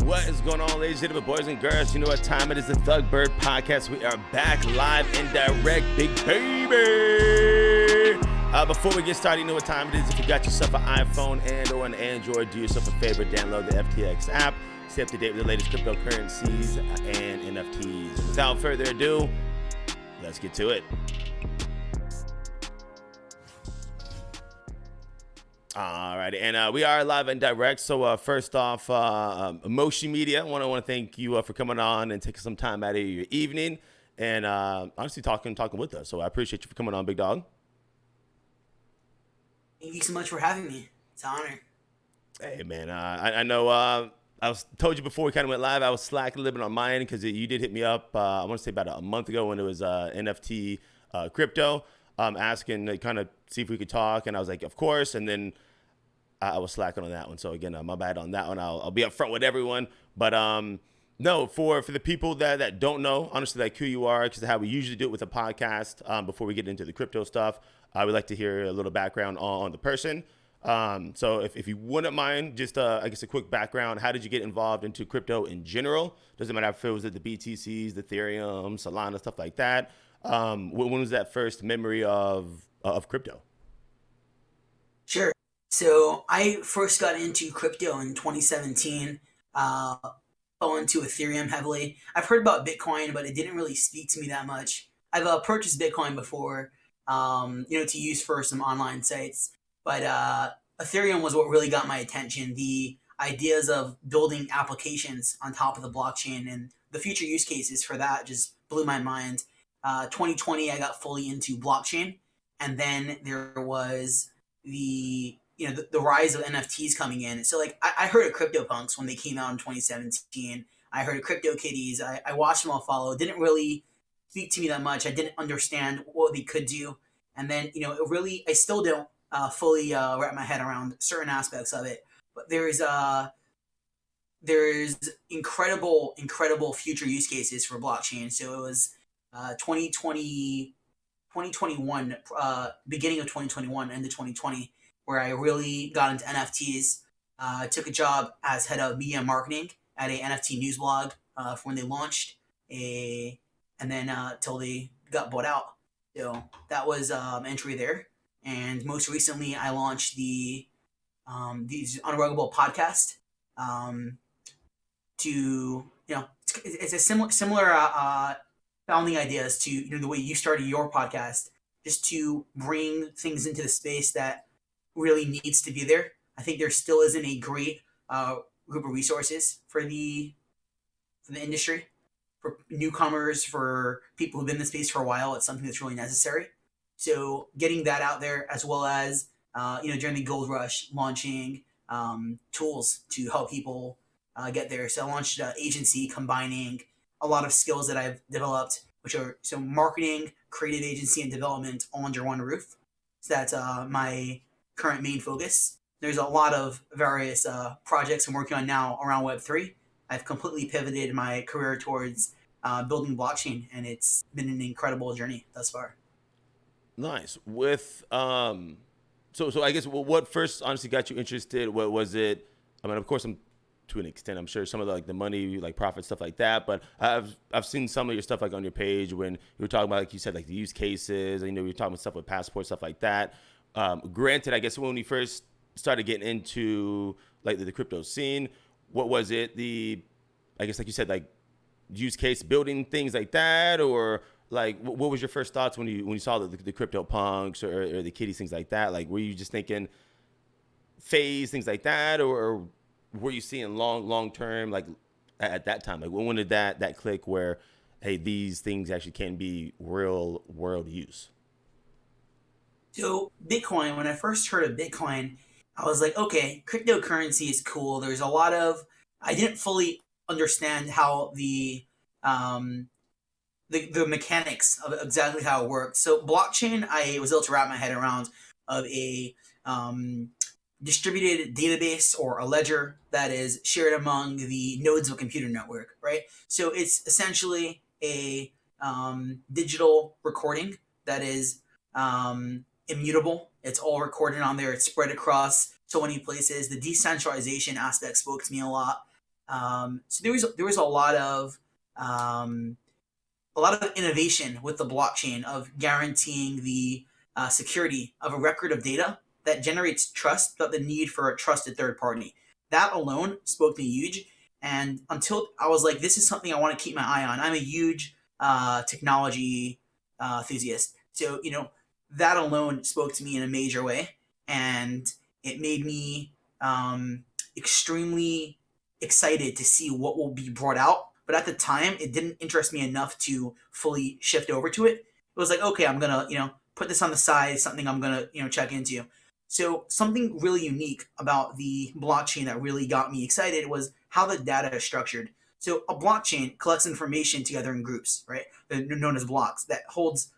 What is going on, ladies and gentlemen, boys and girls? You know what time it is, the ThugBirdz Podcast. We are back live and direct, big baby. Before we get started, you know what time it is. If you got yourself an iPhone and or an Android, do yourself a favor, download the FTX app. Stay up to date with the latest cryptocurrencies and NFTs. Without further ado, let's get to it. All right, and we are live and direct. So first off, Moishe Media, I want to thank you for coming on and taking some time out of your evening and honestly talking with us. So I appreciate you for coming on, big dog. Thank you so much for having me. It's an honor. Hey, man, I know told you before we kind of went live, I was slacking a little bit on mine because you did hit me up, I want to say about a month ago when it was NFT crypto, asking to kind of see if we could talk. And I was like, of course. And then I was slacking on that one. So again, my bad on that one. I'll be upfront with everyone. But no, for the people that don't know, honestly, like who you are, because how we usually do it with a podcast, before we get into the crypto stuff, I would like to hear a little background on the person. So if you wouldn't mind, just I guess a quick background. How did you get involved into crypto in general? Doesn't matter if it was at the BTCs, the Ethereum, Solana, stuff like that. When was that first memory of crypto? Sure. So I first got into crypto in 2017, fell into Ethereum heavily. I've heard about Bitcoin, but it didn't really speak to me that much. I've purchased Bitcoin before, to use for some online sites. But Ethereum was what really got my attention. The ideas of building applications on top of the blockchain and the future use cases for that just blew my mind. 2020, I got fully into blockchain. And then there was the rise of NFTs coming in. So like I heard of CryptoPunks when they came out in 2017. I heard of CryptoKitties. I watched them all follow. It didn't really speak to me that much. I didn't understand what they could do. And then, I still don't fully wrap my head around certain aspects of it. But there's incredible future use cases for blockchain. So it was 2021, beginning of 2021, end of 2020, where I really got into NFTs. I took a job as head of media marketing at a NFT news blog for when they launched, and then till they got bought out. So that was entry there. And most recently, I launched the Unruggable podcast. It's a similar founding ideas to the way you started your podcast, just to bring things into the space that really needs to be there. I think there still isn't a great group of resources for the industry, for newcomers, for people who've been in the space for a while. It's something that's really necessary. So getting that out there, as well as during the gold rush, launching tools to help people get there. So I launched an agency combining a lot of skills that I've developed, which are marketing, creative agency, and development all under one roof. So that's my current main focus. There's a lot of various projects I'm working on now around Web3. I've completely pivoted my career towards building blockchain, and it's been an incredible journey thus far. Nice. With so I guess what first honestly got you interested? What was it? I mean, of course, to an extent, I'm sure some of the money, like profit stuff like that. But I've seen some of your stuff like on your page when you were talking about, like you said, like the use cases. You were talking about stuff with passport, stuff like that. Granted, I guess when we first started getting into like the crypto scene, what was it? I guess like you said, like use case building things like that, or like what was your first thoughts when you saw the crypto punks or the kitties, things like that? Like were you just thinking phase, things like that, or were you seeing long term, like at that time? Like when did that click where, hey, these things actually can be real world use? So Bitcoin, when I first heard of Bitcoin, I was like, okay, cryptocurrency is cool. There's a lot of, I didn't fully understand how the mechanics of exactly how it works. So blockchain, I was able to wrap my head around of a distributed database or a ledger that is shared among the nodes of a computer network, right? So it's essentially a digital recording that is immutable. It's all recorded on there. It's spread across so many places. The decentralization aspect spoke to me a lot. So there was a lot of innovation with the blockchain of guaranteeing the security of a record of data that generates trust without the need for a trusted third party. That alone spoke to me huge. And until I was like, this is something I want to keep my eye on. I'm a huge technology enthusiast. So, that alone spoke to me in a major way. And it made me extremely excited to see what will be brought out. But at the time, it didn't interest me enough to fully shift over to it. It was like, okay, I'm gonna, put this on the side, something I'm gonna, check into. So something really unique about the blockchain that really got me excited was how the data is structured. So a blockchain collects information together in groups, right? They're known as blocks that holds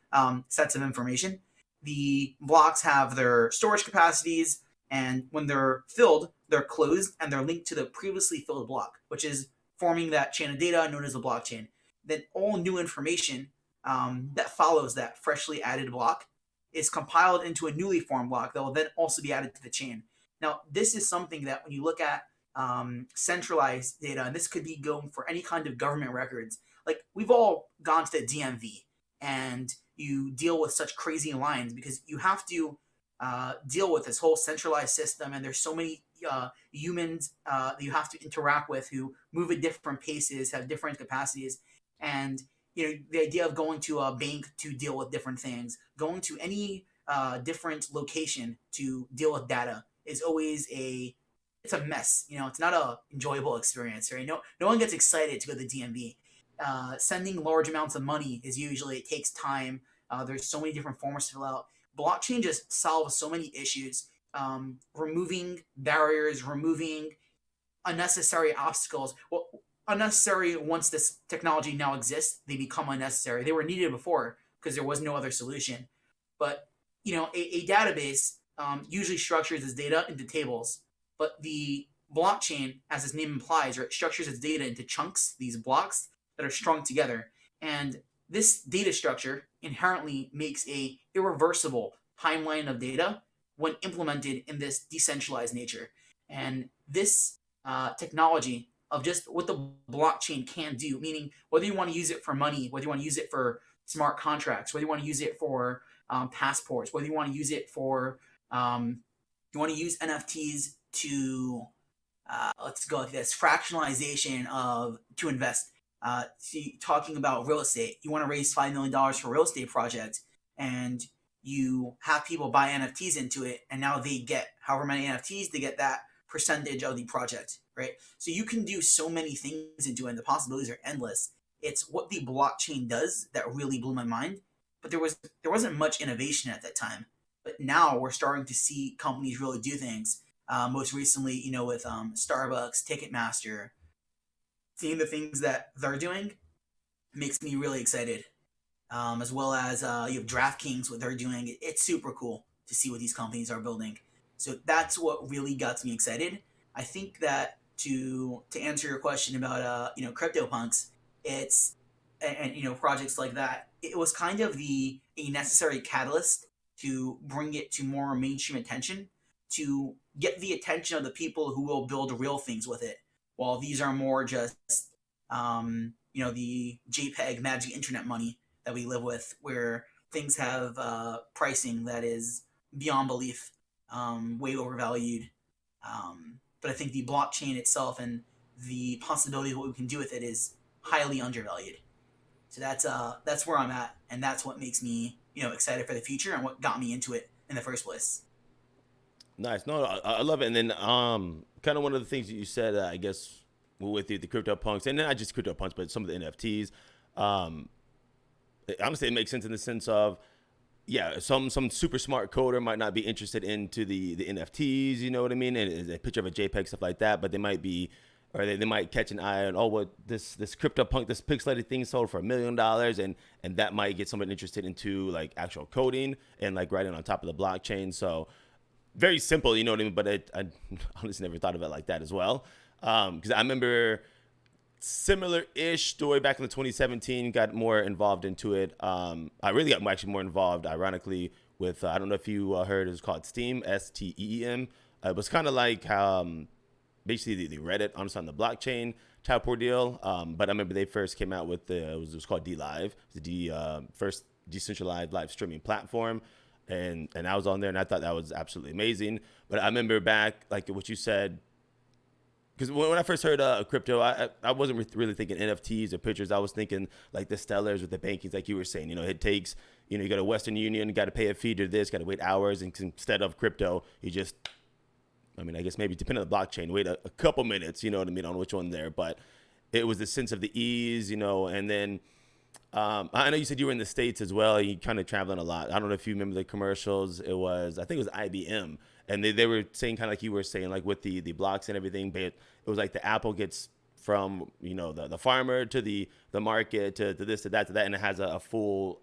sets of information. The blocks have their storage capacities, and when they're filled, they're closed and they're linked to the previously filled block, which is forming that chain of data known as the blockchain. Then all new information that follows that freshly added block is compiled into a newly formed block that will then also be added to the chain. Now, this is something that when you look at centralized data, and this could be going for any kind of government records, like we've all gone to the DMV and you deal with such crazy lines because you have to deal with this whole centralized system, and there's so many humans that you have to interact with who move at different paces, have different capacities, and the idea of going to a bank to deal with different things, going to any different location to deal with data is always it's a mess. It's not a enjoyable experience, right? No one gets excited to go to the DMV. Sending large amounts of money it takes time. There's so many different forms to fill out. Blockchain just solves so many issues, removing barriers, removing unnecessary obstacles. Well, unnecessary once this technology now exists, they become unnecessary. They were needed before because there was no other solution. But a database usually structures its data into tables, but the blockchain, as its name implies, right, structures its data into chunks, these blocks that are strung together. And this data structure inherently makes a irreversible timeline of data when implemented in this decentralized nature. And this technology of just what the blockchain can do, meaning whether you want to use it for money, whether you want to use it for smart contracts, whether you want to use it for passports, whether you want to use it for, you want to use NFTs to, let's go with this, fractionalization to invest. Talking about real estate, you want to raise $5 million for a real estate project, and you have people buy NFTs into it, and now they get however many NFTs, they get that percentage of the project, right? So you can do so many things into it, and the possibilities are endless. It's what the blockchain does that really blew my mind, but there wasn't much innovation at that time. But now we're starting to see companies really do things. Most recently, with Starbucks, Ticketmaster, seeing the things that they're doing makes me really excited. As well as you have DraftKings, what they're doing. It's super cool to see what these companies are building. So that's what really got me excited. I think that to answer your question about CryptoPunks, it's and projects like that, it was kind of a necessary catalyst to bring it to more mainstream attention, to get the attention of the people who will build real things with it. While these are more just the JPEG magic internet money that we live with, where things have pricing that is beyond belief, way overvalued. But I think the blockchain itself and the possibility of what we can do with it is highly undervalued. So that's where I'm at, and that's what makes me excited for the future and what got me into it in the first place. Nice. No, I love it. And then kind of one of the things that you said, I guess, with the CryptoPunks, and not just CryptoPunks, but some of the NFTs. Honestly, it makes sense in the sense of, some super smart coder might not be interested into the NFTs, you know what I mean? And a picture of a JPEG, stuff like that, but they might be, or they might catch an eye on, this CryptoPunk, this pixelated thing sold for $1 million, and that might get someone interested into like actual coding and like writing on top of the blockchain. So very simple, you know what I mean? But I honestly never thought of it like that as well. Because I remember similar-ish story back in the 2017, got more involved into it. I really got actually more involved, ironically, with, I don't know if you heard, it was called Steem, STEEM. It was kind of like basically the Reddit on the blockchain type ordeal. But I remember they first came out with it was called D Live, the first decentralized live streaming platform. And I was on there, and I thought that was absolutely amazing. But I remember back, like what you said, because when I first heard crypto, I wasn't really thinking NFTs or pictures. I was thinking like the stellars with the bankings, like you were saying. It takes, you got a Western Union, you got to pay a fee to this, got to wait hours, and instead of crypto, you just, I guess maybe depending on the blockchain, wait a couple minutes, you know what I mean, on which one there. But it was the sense of the ease, and then I know you said you were in the States as well. You kind of traveling a lot. I don't know if you remember the commercials. I think it was IBM. And they were saying kind of like you were saying, like with the blocks and everything, but it was like the apple gets from, the farmer to the market to this, to that, to that. And it has a full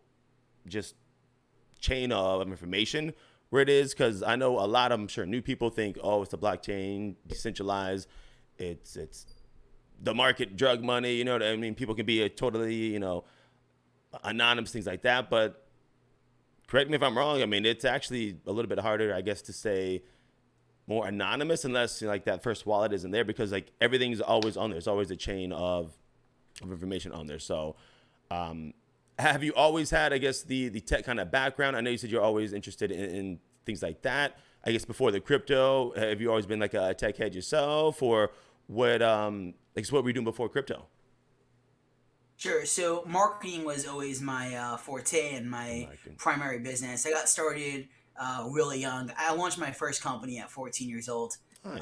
just chain of information where it is. Cause I know a lot of, I'm sure, new people think, oh, it's the blockchain, decentralized. It's the market, drug money, you know what I mean? People can be totally, anonymous, things like that. But correct me if I'm wrong. I mean, it's actually a little bit harder, I guess, to say more anonymous unless like that first wallet isn't there, because like everything's always on there. There's always a chain of information on there. So have you always had, I guess, the tech kind of background? I know you said you're always interested in things like that. I guess before the crypto, have you always been like a tech head yourself, or what were you doing before crypto? Sure. So marketing was always my forte and my primary business. I got started really young. I launched my first company at 14 years old. Nice.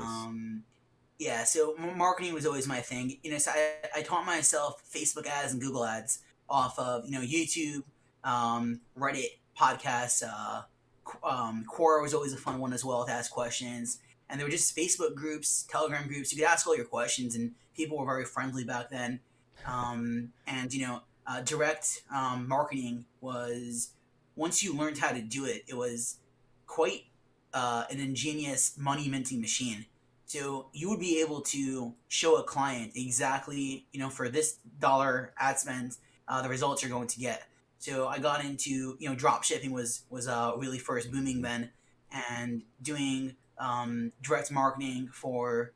Yeah, so marketing was always my thing. So I taught myself Facebook ads and Google ads off of, YouTube, Reddit, podcasts. Quora was always a fun one as well to ask questions. And there were just Facebook groups, Telegram groups. You could ask all your questions, and people were very friendly back then. Direct marketing was, once you learned how to do it, it was quite an ingenious money minting machine. So you would be able to show a client exactly, for this dollar ad spend, the results you're going to get. So I got into, drop shipping was really first booming then, and doing direct marketing for,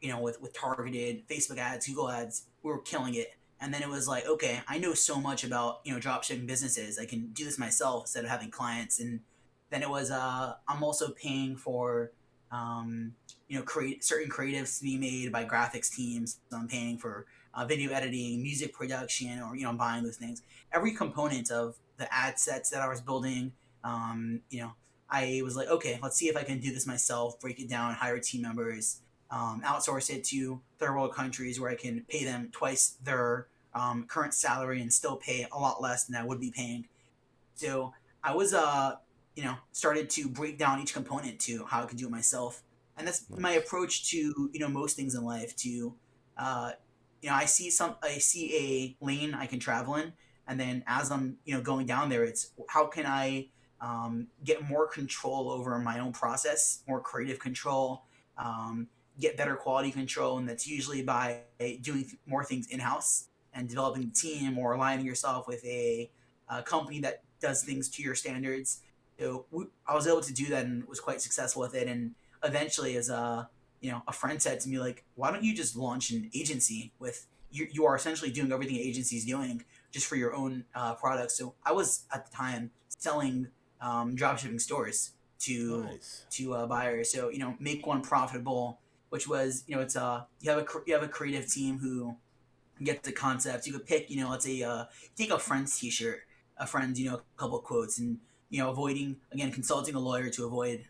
with targeted Facebook ads, Google ads, we were killing it. And then it was like, okay, I know so much about, drop shipping businesses. I can do this myself instead of having clients. And then it was, I'm also paying for, certain creatives to be made by graphics teams. So I'm paying for video editing, music production, or, I'm buying those things. Every component of the ad sets that I was building, I was like, okay, let's see if I can do this myself, break it down, hire team members, outsource it to third world countries where I can pay them twice their current salary and still pay a lot less than I would be paying. So I was, started to break down each component to how I could do it myself. And that's my approach to, most things in life. To, I see a lane I can travel in. And then as I'm, going down there, it's how can I get more control over my own process, more creative control, get better quality control. And that's usually by doing more things in-house and developing a team, or aligning yourself with a company that does things to your standards. So I was able to do that and was quite successful with it. And eventually, as a friend said to me, like, why don't you just launch an agency with you are essentially doing everything an agency is doing just for your own products. So I was at the time selling dropshipping stores to buyers. So make one profitable, which was it's you have a creative team who get the concept. You could pick let's say take a friend's T-shirt, a friend's a couple of quotes, and avoiding, again, consulting a lawyer to avoid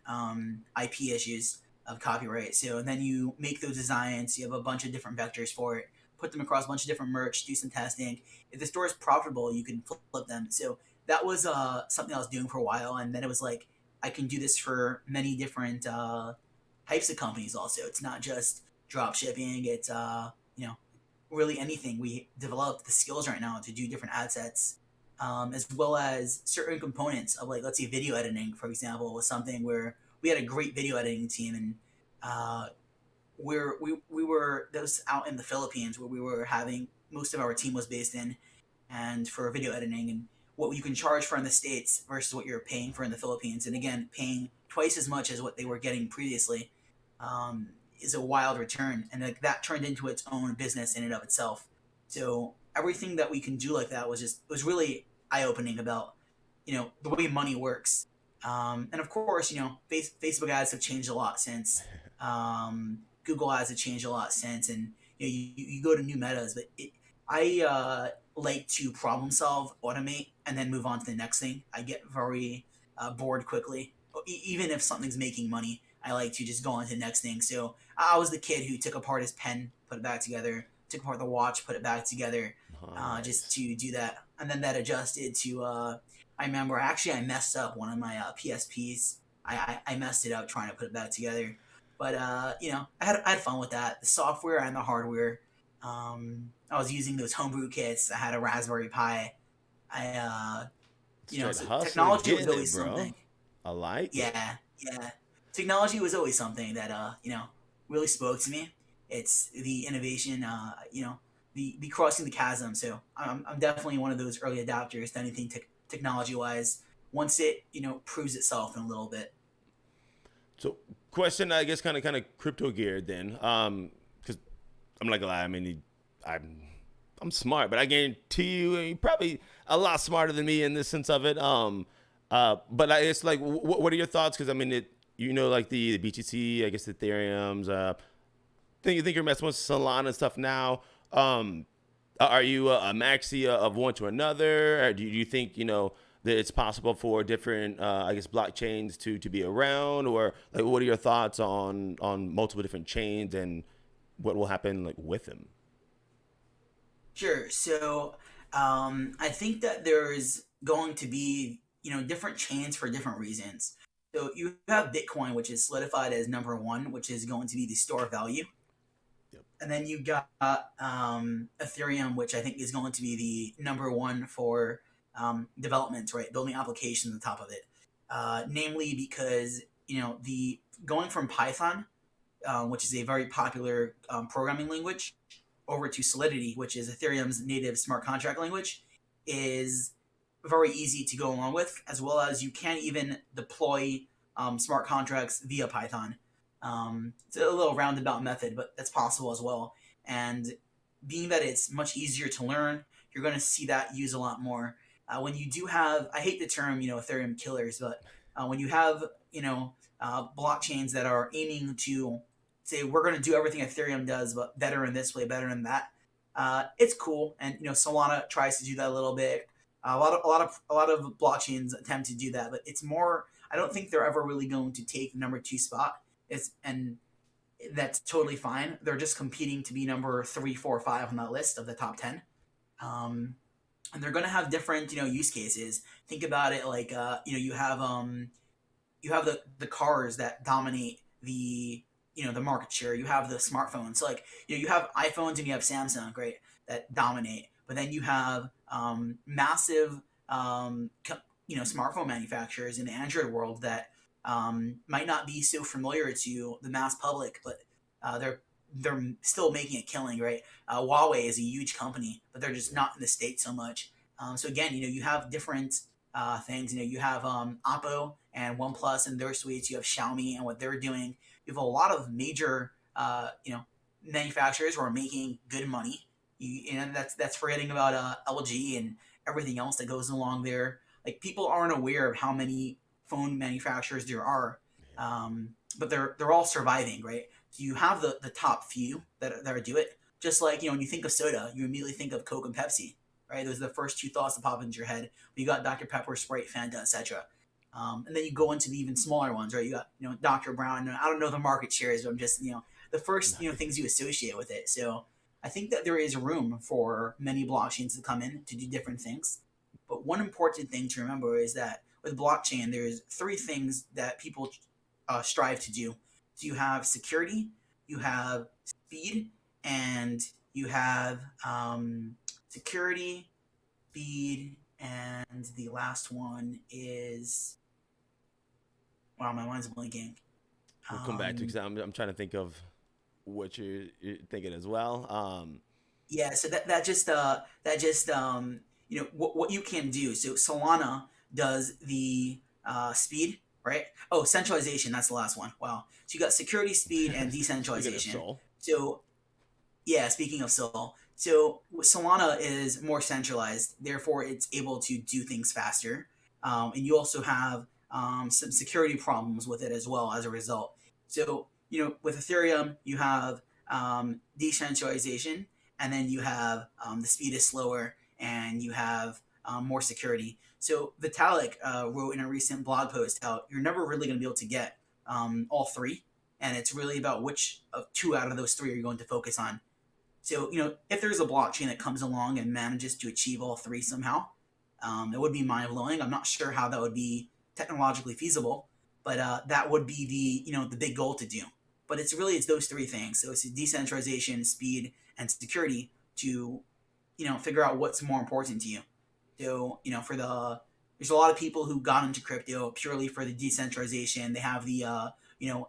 IP issues of copyright. So, and then you make those designs. You have a bunch of different vectors for it. Put them across a bunch of different merch. Do some testing. If the store is profitable, you can flip them. So that was something I was doing for a while, and then it was like I can do this for many different types of companies. Also, it's not just drop shipping. It's really anything. We developed the skills right now to do different ad sets. As well as certain components of, like, let's say video editing, for example, was something where we had a great video editing team, and we were that was out in the Philippines, where we were having most of our team was based in, and for video editing, and what you can charge for in the States versus what you're paying for in the Philippines, and again, paying twice as much as what they were getting previously. is a wild return, and like that turned into its own business in and of itself. So everything that we can do like that was really eye opening about the way money works. And of course, Facebook ads have changed a lot since. Google ads have changed a lot since, and you go to new metas. But I like to problem solve, automate, and then move on to the next thing. I get very bored quickly. Even if something's making money, I like to just go on to the next thing. So I was the kid who took apart his pen, put it back together, took apart the watch, put it back together, just to do that. And then that adjusted to, I remember actually I messed up one of my PSPs. I messed it up trying to put it back together. But, I had fun with that. The software and the hardware. I was using those homebrew kits. I had a Raspberry Pi. So technology was always something. I like it. Yeah. Technology was always something that really spoke to me. It's the innovation, the crossing the chasm. So I'm definitely one of those early adopters to anything technology wise. Once it proves itself in a little bit. So, question, I guess, kind of crypto geared then, because I'm not gonna lie. I mean, I'm smart, but I guarantee you're probably a lot smarter than me in this sense of it. But I guess, like, what are your thoughts? Because I mean, like the BTC, I guess the Ethereum's. You think you're messing with Solana and stuff now? Are you a maxi of one to another? Or do you think that it's possible for different, I guess, blockchains to be around? Or like, what are your thoughts on multiple different chains and what will happen like with them? Sure. So I think that there's going to be different chains for different reasons. So you have Bitcoin, which is solidified as number one, which is going to be the store of value. Yep. And then you got Ethereum, which I think is going to be the number one for development, right? Building applications on top of it. Namely because, the going from Python, which is a very popular programming language, over to Solidity, which is Ethereum's native smart contract language, is very easy to go along with, as well as you can even deploy smart contracts via Python. It's a little roundabout method, but that's possible as well. And being that it's much easier to learn, you're going to see that used a lot more. When you do have, I hate the term, Ethereum killers, but when you have, blockchains that are aiming to say, we're going to do everything Ethereum does, but better in this way, better in that, it's cool. And, Solana tries to do that a little bit. A lot of blockchains attempt to do that, but it's more, I don't think they're ever really going to take the number 2 spot. And that's totally fine. They're just competing to be number 3, 4, 5 on that list of the top 10. And they're going to have different, use cases. Think about it like, you have the cars that dominate the market share. You have the smartphones. So like, you have iPhones and you have Samsung, right, that dominate. But then you have massive, smartphone manufacturers in the Android world that might not be so familiar to the mass public, but they're still making a killing, right? Huawei is a huge company, but they're just not in the States so much. So again, you have different things. You have Oppo and OnePlus and their suites. You have Xiaomi and what they're doing. You have a lot of major, manufacturers who are making good money. That's forgetting about LG and everything else that goes along there. Like, people aren't aware of how many phone manufacturers there are, but they're all surviving, right? So you have the top few that do it. Just like, when you think of soda, you immediately think of Coke and Pepsi, right? Those are the first two thoughts that pop into your head. You got Dr. Pepper, Sprite, Fanta, etc. And then you go into the even smaller ones, right? You got, Dr. Brown. I don't know the market shares, but I'm just, the first, things you associate with it. So I think that there is room for many blockchains to come in to do different things. But one important thing to remember is that with blockchain, there's 3 things that people strive to do. So you have security, you have speed, and you have security, speed, and the last one is, wow, my mind's blinking. We'll come back to, because I'm trying to think of what you're thinking as well. Yeah, so that just what you can do. So Solana does the speed, right? Oh, centralization. That's the last one. Wow. So you got security, speed, and Speaking of decentralization. Sol. So yeah, speaking of Sol, so Solana is more centralized, therefore it's able to do things faster, and you also have some security problems with it as well as a result. So with Ethereum, you have decentralization, and then you have the speed is slower, and you have more security. So Vitalik wrote in a recent blog post how you're never really going to be able to get all three, and it's really about which of two out of those three are you going to focus on. So, if there's a blockchain that comes along and manages to achieve all three somehow, it would be mind blowing. I'm not sure how that would be technologically feasible, but that would be the big goal to do. But it's those three things. So it's decentralization, speed, and security to figure out what's more important to you. So there's a lot of people who got into crypto purely for the decentralization. They have the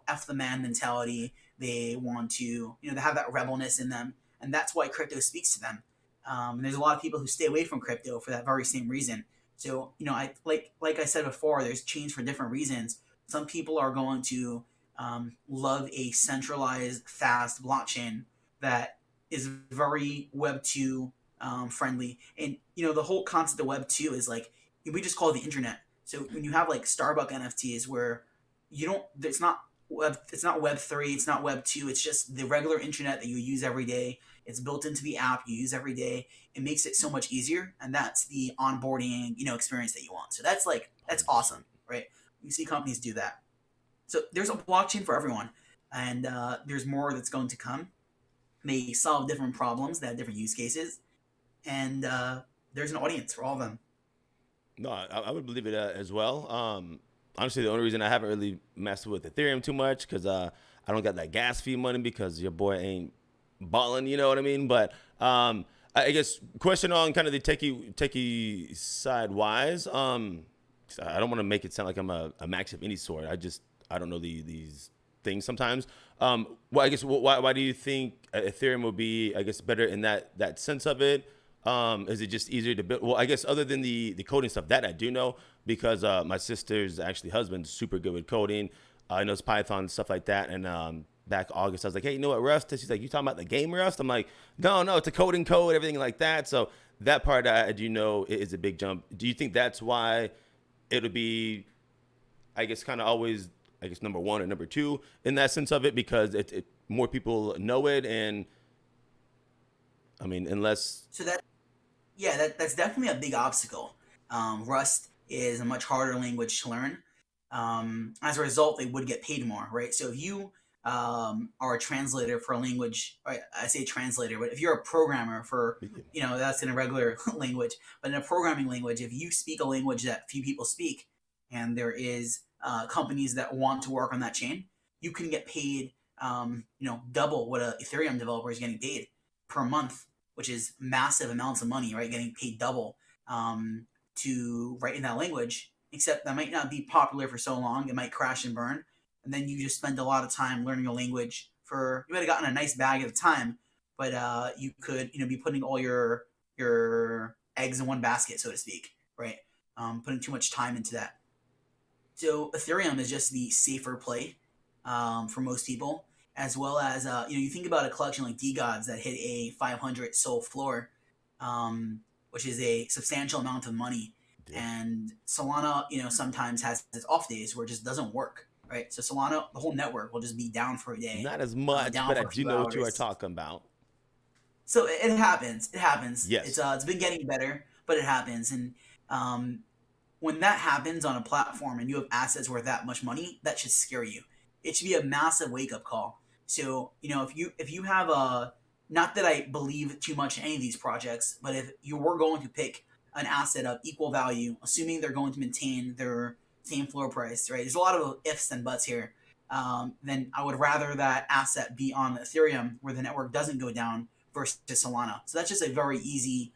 F the man mentality. They want to they have that rebelness in them, and that's why crypto speaks to them. And there's a lot of people who stay away from crypto for that very same reason. So I like I said before, there's change for different reasons. Some people are going to love a centralized, fast blockchain that is very Web 2 friendly. And the whole concept of Web 2 is like we just call it the internet. So when you have like Starbucks NFTs where it's not Web 3, it's not Web 2, it's just the regular internet that you use every day. It's built into the app you use every day. It makes it so much easier, and that's the onboarding experience that you want. So that's awesome, right? You see companies do that. So there's a blockchain for everyone, and there's more that's going to come. They solve different problems that have different use cases, and there's an audience for all of them. No, I would believe it as well. Honestly, the only reason I haven't really messed with Ethereum too much because I don't got that gas fee money because your boy ain't balling, you know what I mean? But I guess question on kind of the techie side wise. I don't want to make it sound like I'm a max of any sort. I don't know these things sometimes. Well, I guess why do you think Ethereum will be, I guess, better in that sense of it? Is it just easier to build? Well, I guess other than the coding stuff that I do know because my sister's actually husband's super good with coding. I knows Python and stuff like that. And back August, I was like, hey, you know what, Rust? She's like, you talking about the game Rust? I'm like, no, it's a coding code, everything like that. So that part I do know is a big jump. Do you think that's why it'll be, I guess, kind of always, I guess, number one or number two in that sense of it because it more people know it and I mean, unless So that's definitely a big obstacle. Rust is a much harder language to learn. As a result, they would get paid more, right? So if you are a translator for a language, right, I say translator, but if you're a programmer for, that's in a regular language, but in a programming language, if you speak a language that few people speak, and there is companies that want to work on that chain, you can get paid, double what a Ethereum developer is getting paid per month, which is massive amounts of money, right? Getting paid double to write in that language, except that might not be popular for so long. It might crash and burn. And then you just spend a lot of time learning a language you might have gotten a nice bag at the time, but you could, be putting all your eggs in one basket, so to speak, right? Putting too much time into that. So Ethereum is just the safer play for most people, as well as you think about a collection like DeGods that hit a 500 SOL floor, which is a substantial amount of money. Yeah. And Solana, sometimes has its off days where it just doesn't work, right? So Solana, the whole network will just be down for a day. Not as much, but I do know what you are talking about. So it happens. It happens. Yes. It's been getting better, but it happens. And when that happens on a platform and you have assets worth that much money, that should scare you. It should be a massive wake-up call. So, if you have not that I believe too much in any of these projects, but if you were going to pick an asset of equal value, assuming they're going to maintain their same floor price, right? There's a lot of ifs and buts here. Then I would rather that asset be on Ethereum where the network doesn't go down versus Solana. So that's just a very easy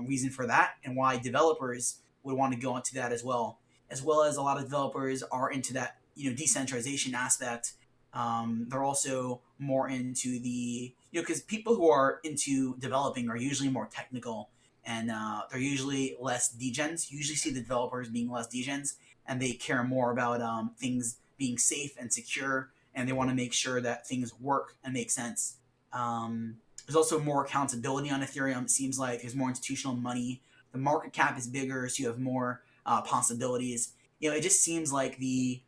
reason for that and why developers would want to go into that as well as a lot of developers are into that, decentralization aspect. They're also more into the, because people who are into developing are usually more technical and they're usually less degens. You usually see the developers being less degens and they care more about things being safe and secure, and they want to make sure that things work and make sense. There's also more accountability on Ethereum. It seems like there's more institutional money. The market cap is bigger, so you have more possibilities. It just seems like the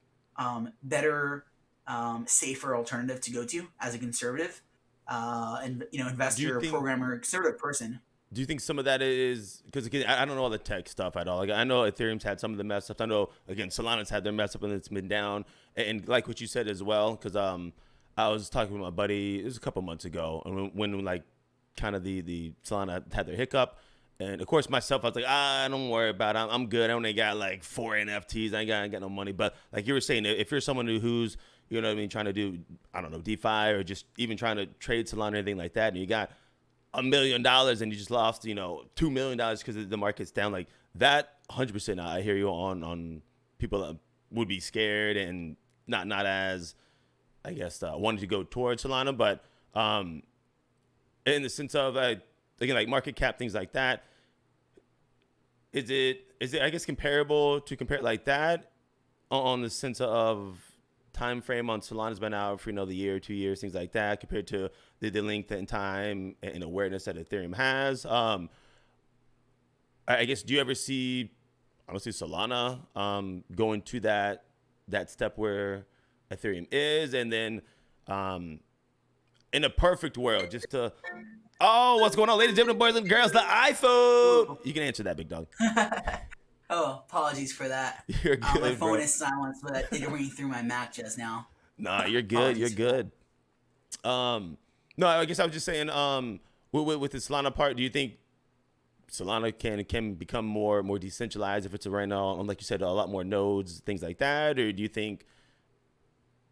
better, safer alternative to go to as a conservative, and investor, programmer, conservative person. Do you think some of that is because again, I don't know all the tech stuff at all. Like I know Ethereum's had some of the mess ups. I know again Solana's had their mess up and it's been down. And like what you said as well, because I was talking with my buddy. It was a couple months ago, and when like kind of the Solana had their hiccup, and of course myself, I was like, don't worry about it. I'm good. I only got like 4 NFTs. I ain't got no money. But like you were saying, if you're someone who's you know what I mean, trying to do I don't know DeFi or just even trying to trade Solana or anything like that, and you got $1 million and you just lost, $2 million because the market's down, like that 100%. I hear you on people that would be scared and not as, I guess, wanting to go towards Solana, but in the sense of again, like market cap, things like that, is it I guess comparable to compare it like that on the sense of time frame on Solana's been out for the year, 2 years, things like that, compared to the length and time and awareness that Ethereum has. I guess, do you ever see, honestly, Solana going to that step where Ethereum is, and then in a perfect world, just to what's going on, ladies and gentlemen, boys and girls, the iPhone. You can answer that, big dog. Oh, apologies for that. You're good, my phone bro. is silenced, but it ring through my Mac just now. Nah, you're good. You're good. No, I guess I was just saying, with the Solana part, do you think Solana can become more decentralized if it's right now on, like you said, a lot more nodes, things like that? Or do you think,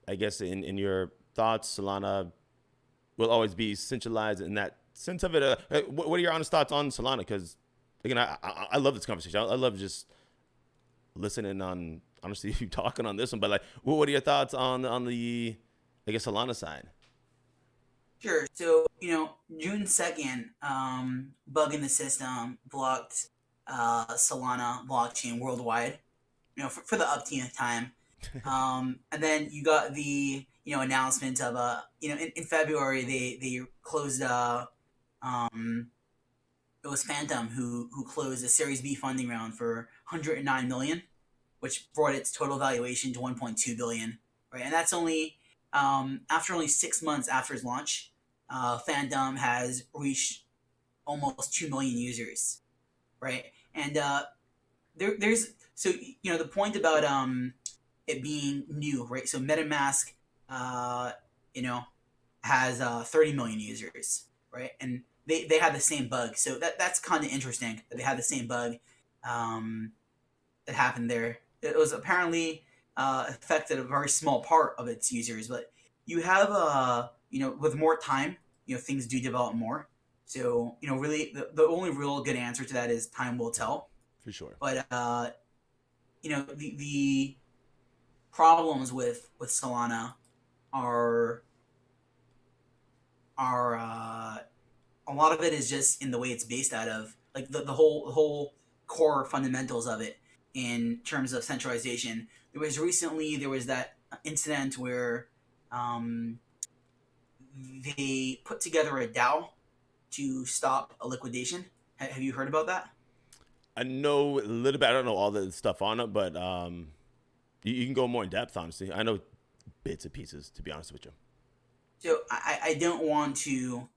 I guess in your thoughts, Solana will always be centralized in that sense of it? What are your honest thoughts on Solana? Because again, I love this conversation. I love just listening on, honestly, you talking on this one. But like, what are your thoughts on the, I guess, Solana side? Sure. So, June 2nd, bug in the system blocked Solana blockchain worldwide, for the upteenth time. And then you got the, announcement of, in February, they closed, it was Phantom who closed a Series B funding round for $109 million, which brought its total valuation to $1.2 billion, right? And that's only after only 6 months after its launch. Phantom has reached almost 2 million users, right? And there's so the point about it being new, right? So MetaMask, has 30 million users, right? And they had the same bug, so that's kind of interesting that they had the same bug that happened there. It was apparently affected a very small part of its users, but you have with more time, things do develop more. So really, the only real good answer to that is time will tell. For sure. But the problems with Solana are a lot of it is just in the way it's based out of, like the whole core fundamentals of it in terms of centralization. There was that incident where they put together a DAO to stop a liquidation. Have you heard about that? I know a little bit. I don't know all the stuff on it, but you can go more in depth, honestly. I know bits and pieces, to be honest with you. So I don't want to,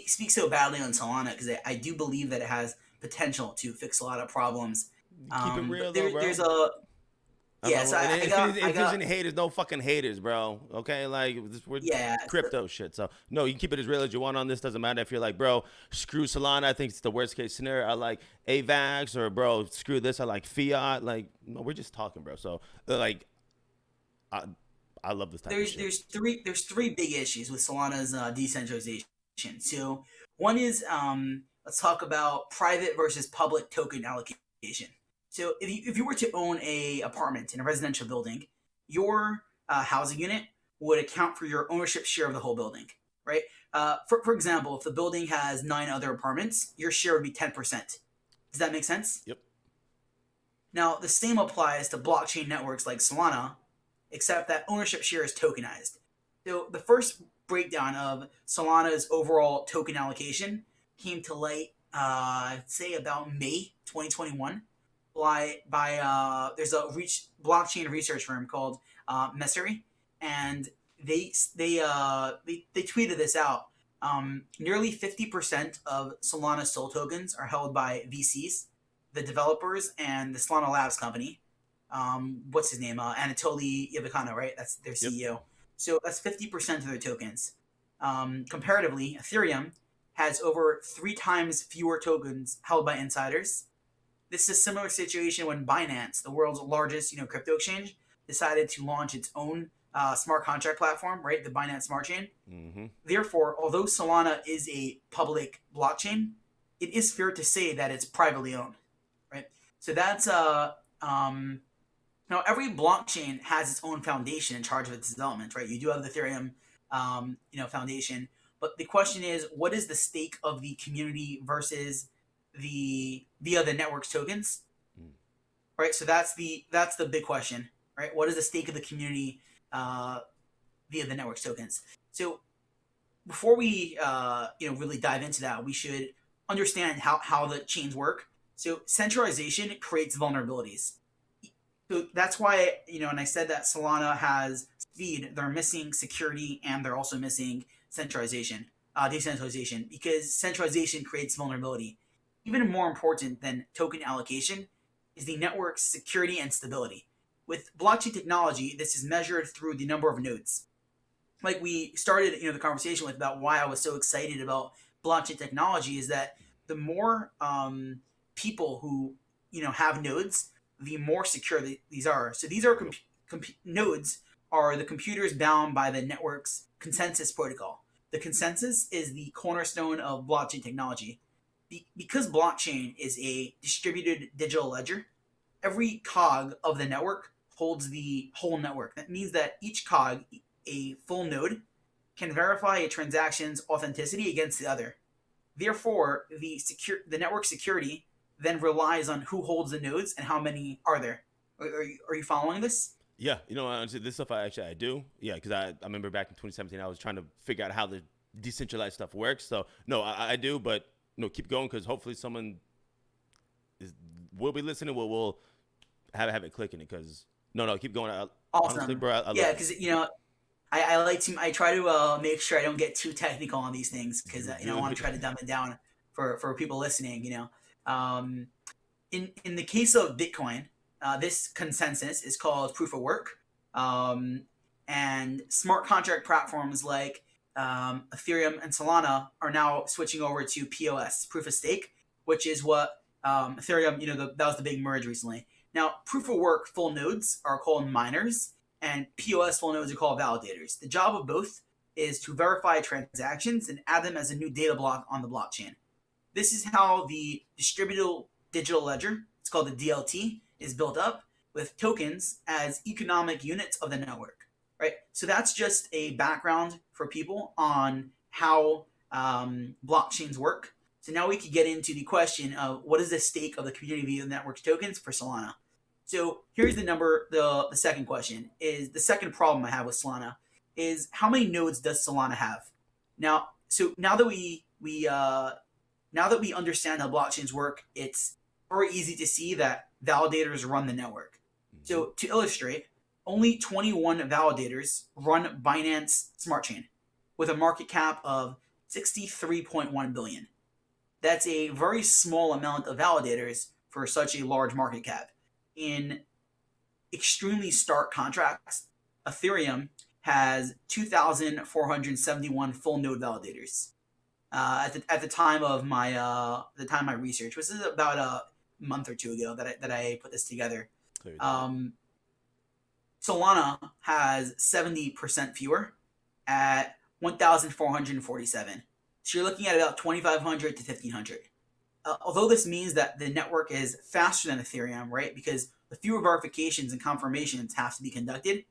speak so badly on Solana, because I do believe that it has potential to fix a lot of problems. Keep it real, though, bro. There's a if there's any haters, no fucking haters, bro. Okay, like we're crypto shit. So no, you can keep it as real as you want on this. Doesn't matter if you're like, bro, screw Solana. I think it's the worst case scenario. I like AVAX, or bro, screw this. I like fiat. Like, no, we're just talking, bro. So like, I love this type of shit. There's three big issues with Solana's decentralization. So one is let's talk about private versus public token allocation. So if you were to own a apartment in a residential building, your housing unit would account for your ownership share of the whole building, right? For example, if the building has 9 other apartments, your share would be 10%. Does that make sense? Yep. Now, the same applies to blockchain networks like Solana, except that ownership share is tokenized. So the first breakdown of Solana's overall token allocation came to light, I'd say about May 2021, there's a blockchain research firm called Messari, and they tweeted this out. Nearly 50% of Solana SOL tokens are held by VCs, the developers, and the Solana Labs company. What's his name? Anatoly Yavikano, right? That's their CEO. So that's 50% of their tokens. Comparatively, Ethereum has over 3 times fewer tokens held by insiders. This is a similar situation when Binance, the world's largest crypto exchange, decided to launch its own smart contract platform, right? The Binance Smart Chain. Mm-hmm. Therefore, although Solana is a public blockchain, it is fair to say that it's privately owned, right? So that's now every blockchain has its own foundation in charge of its development, right? You do have the Ethereum, foundation, but the question is, what is the stake of the community versus via the network's tokens, right? So that's the big question, right? What is the stake of the community via the network's tokens? So before we really dive into that, we should understand how the chains work. So centralization creates vulnerabilities. So that's why and I said that Solana has speed. They're missing security, and they're also missing centralization, decentralization, because centralization creates vulnerability. Even more important than token allocation is the network's security and stability. With blockchain technology, this is measured through the number of nodes. Like we started, the conversation with about why I was so excited about blockchain technology is that the more people who have nodes, the more secure these are. So these are nodes are the computers bound by the network's consensus protocol. The consensus is the cornerstone of blockchain technology. Because blockchain is a distributed digital ledger, every cog of the network holds the whole network. That means that each cog, a full node, can verify a transaction's authenticity against the other. Therefore, the network security then relies on who holds the nodes and how many are there. Are you following this? Yeah, honestly, this stuff I do. Yeah, because I remember back in 2017, I was trying to figure out how the decentralized stuff works. So no, I do, but keep going, because hopefully someone will be listening. We'll have it clicking it, because no, keep going. Awesome. Honestly, bro, I yeah, because I try to make sure I don't get too technical on these things, because I want to try to dumb it down for people listening. In the case of Bitcoin, this consensus is called proof of work, and smart contract platforms like Ethereum and Solana are now switching over to POS, proof of stake, which is what Ethereum, that was the big merge recently. Now, proof of work full nodes are called miners, and POS full nodes are called validators. The job of both is to verify transactions and add them as a new data block on the blockchain. This is how the distributed digital ledger, it's called the DLT, is built up, with tokens as economic units of the network, right? So that's just a background for people on how blockchains work. So now we could get into the question of what is the stake of the community of network tokens for Solana. So here's the second question is the second problem I have with Solana is how many nodes does Solana have? Now that we understand how blockchains work, it's very easy to see that validators run the network. So to illustrate, only 21 validators run Binance Smart Chain with a market cap of $63.1 billion. That's a very small amount of validators for such a large market cap. In extremely stark contrast, Ethereum has 2,471 full node validators. At the time of my research, which is about a month or two ago that I put this together. Solana has 70% fewer at 1,447. So you're looking at about 2,500 to 1,500. Although this means that the network is faster than Ethereum, right? Because the fewer verifications and confirmations have to be conducted.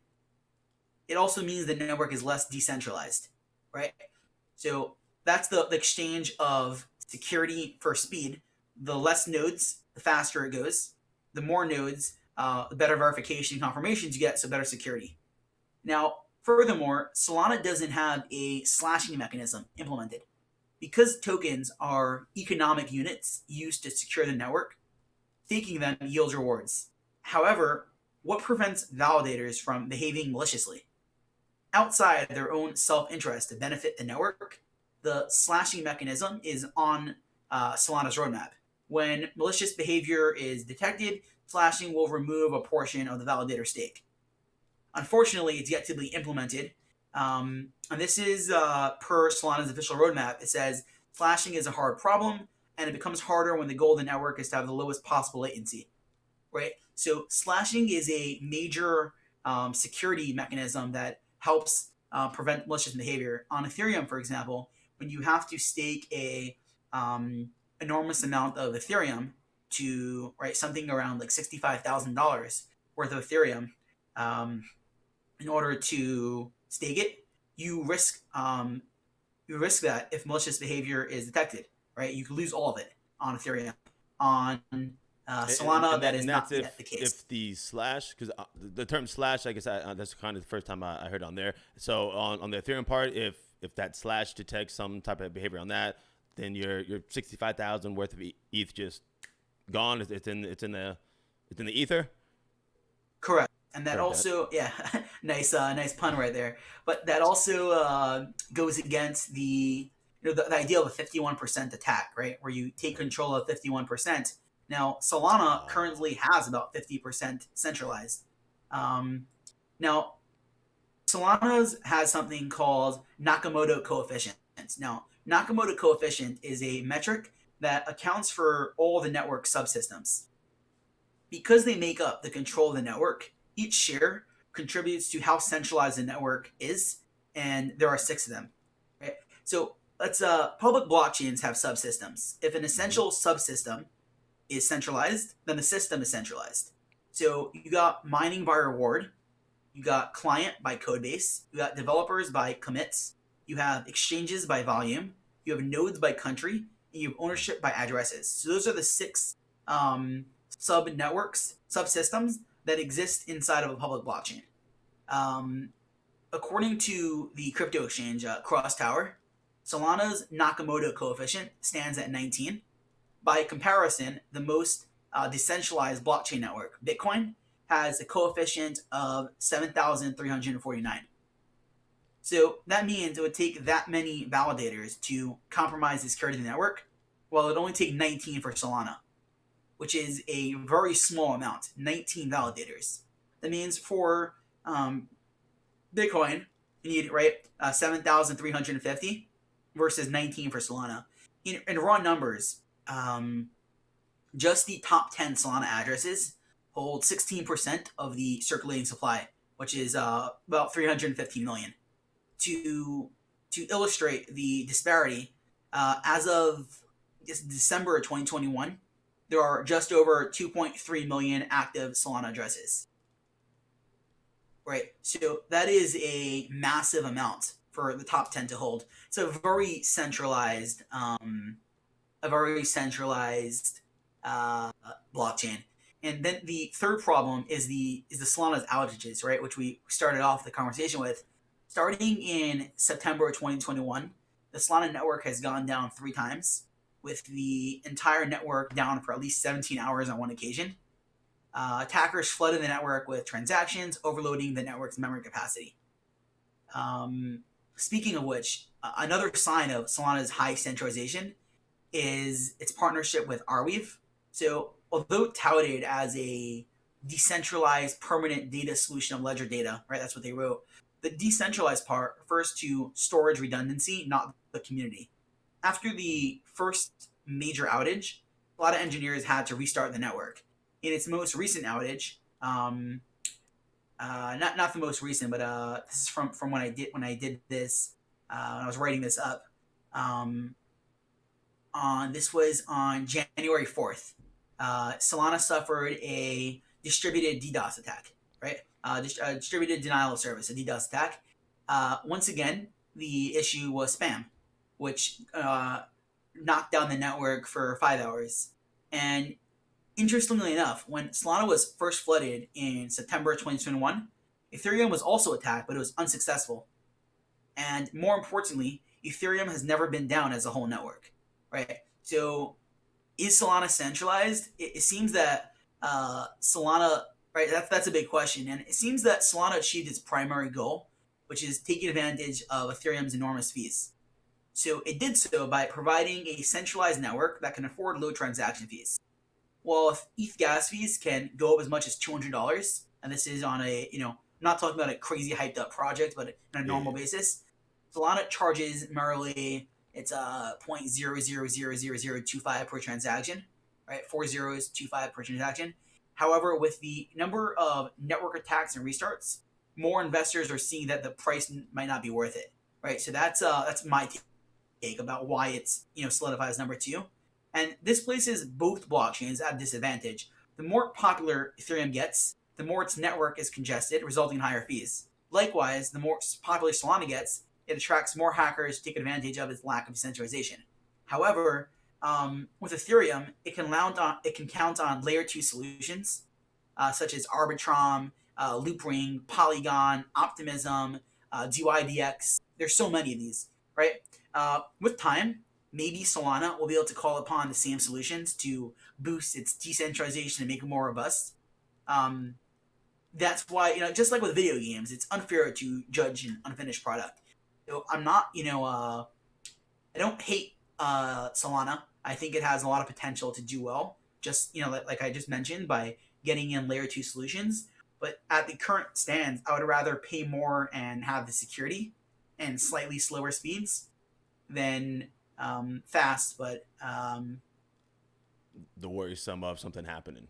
It also means the network is less decentralized, right? So that's the exchange of security for speed. The less nodes, the faster it goes. the more nodes, the better verification confirmations you get, so better security. Now, furthermore, Solana doesn't have a slashing mechanism implemented. Because tokens are economic units used to secure the network, staking them yields rewards. However, what prevents validators from behaving maliciously? Outside their own self-interest to benefit the network, the slashing mechanism is on Solana's roadmap. When malicious behavior is detected, slashing will remove a portion of the validator stake. Unfortunately, it's yet to be implemented. And this is per Solana's official roadmap. It says slashing is a hard problem, and it becomes harder when the goal of the network is to have the lowest possible latency. Right? So slashing is a major security mechanism that helps prevent malicious behavior. On Ethereum, for example, when you have to stake a enormous amount of Ethereum to something around like $65,000 worth of Ethereum, in order to stake it, you risk that if malicious behavior is detected, right? You could lose all of it on Ethereum. On Solana, that is not yet the case. If the slash, because the term slash, I guess that's kind of the first time I heard on there. So on the Ethereum part, if that slash detects some type of behavior on that, then your 65,000 worth of ETH just gone. It's in the ether. Correct. And that also, yeah, nice pun right there. But that also goes against the idea of a 51% attack, right? Where you take control of 51%. Now, Solana currently has about 50% centralized. Now, Solana's has something called Nakamoto coefficient. Now, Nakamoto coefficient is a metric that accounts for all the network subsystems. Because they make up the control of the network, each share contributes to how centralized the network is, and there are 6 of them. Right? So let's public blockchains have subsystems. If an essential subsystem is centralized, then the system is centralized. So you got mining by reward, you got client by codebase, you got developers by commits, you have exchanges by volume, you have nodes by country, and you have ownership by addresses. So those are the 6 sub-networks, subsystems that exist inside of a public blockchain. According to the crypto exchange Crosstower, Solana's Nakamoto coefficient stands at 19. By comparison, the most decentralized blockchain network, Bitcoin, has a coefficient of 7,349. So that means it would take that many validators to compromise the security of the network, while it would only take 19 for Solana, which is a very small amount, 19 validators. That means for Bitcoin, you need 7,350 versus 19 for Solana. In raw numbers, just the top 10 Solana addresses hold 16% of the circulating supply, which is about 315 million. To illustrate the disparity, as of December 2021, there are just over 2.3 million active Solana addresses. Right, so that is a massive amount for the top 10 to hold. It's a very centralized, blockchain. And then the third problem is the Solana's outages, right, which we started off the conversation with. Starting in September 2021, the Solana network has gone down 3 times, with the entire network down for at least 17 hours on one occasion. Attackers flooded the network with transactions, overloading the network's memory capacity. Speaking of which, another sign of Solana's high centralization is its partnership with Arweave. So, although touted as a decentralized permanent data solution of ledger data, right, that's what they wrote, the decentralized part refers to storage redundancy, not the community. After the first major outage, a lot of engineers had to restart the network. In its most recent outage, not the most recent, but this is from when I did this, when I was writing this up. This was on January 4th. Solana suffered a distributed DDoS attack, right? Distributed denial of service, a DDoS attack. Once again, the issue was spam, which knocked down the network for 5 hours. And interestingly enough, when Solana was first flooded in September 2021, Ethereum was also attacked, but it was unsuccessful. And more importantly, Ethereum has never been down as a whole network, right? So is Solana centralized? It seems that Solana, right? That's a big question, and it seems that Solana achieved its primary goal, which is taking advantage of Ethereum's enormous fees. So it did so by providing a centralized network that can afford low transaction fees. Well, if ETH gas fees can go up as much as $200, and this is on a, I'm not talking about a crazy hyped up project, but on a normal basis, Solana charges merely, it's 0.000025 per transaction, right? 4 zeros, 25 per transaction. However, with the number of network attacks and restarts, more investors are seeing that the price might not be worth it, right? So that's my take about why it's solidified as number two. And this places both blockchains at a disadvantage. The more popular Ethereum gets, the more its network is congested, resulting in higher fees. Likewise, the more popular Solana gets, it attracts more hackers to take advantage of its lack of decentralization. However, with Ethereum, it can count on layer 2 solutions such as Arbitrum, Loopring, Polygon, Optimism, DYDX. There's so many of these, right? With time, maybe Solana will be able to call upon the same solutions to boost its decentralization and make it more robust. That's why, just like with video games, it's unfair to judge an unfinished product. So I'm not, I don't hate Solana. I think it has a lot of potential to do well, just, like I just mentioned, by getting in layer 2 solutions. But at the current stands, I would rather pay more and have the security and slightly slower speeds than fast, but the worrisome of something happening.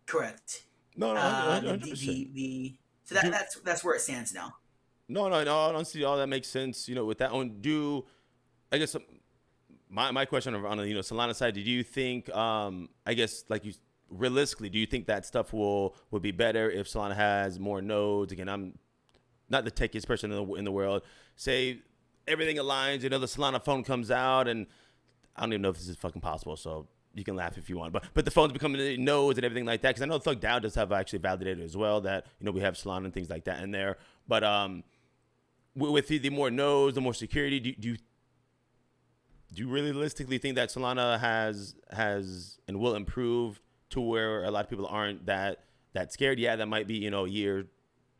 Correct. No, 100%. So that's where it stands now. No, honestly, all that makes sense. With that one, I guess my question on the Solana side, do you think I guess like you realistically, do you think that stuff would be better if Solana has more nodes? Again, I'm not the techiest person in the world. Say everything aligns, the Solana phone comes out, and I don't even know if this is fucking possible, so you can laugh if you want. But the phones becoming nodes and everything like that, because I know ThugDAO does have actually validated as well that we have Solana and things like that in there. But with the more nodes, the more security, do you realistically think that Solana has and will improve to where a lot of people aren't that scared? Yeah, that might be a year,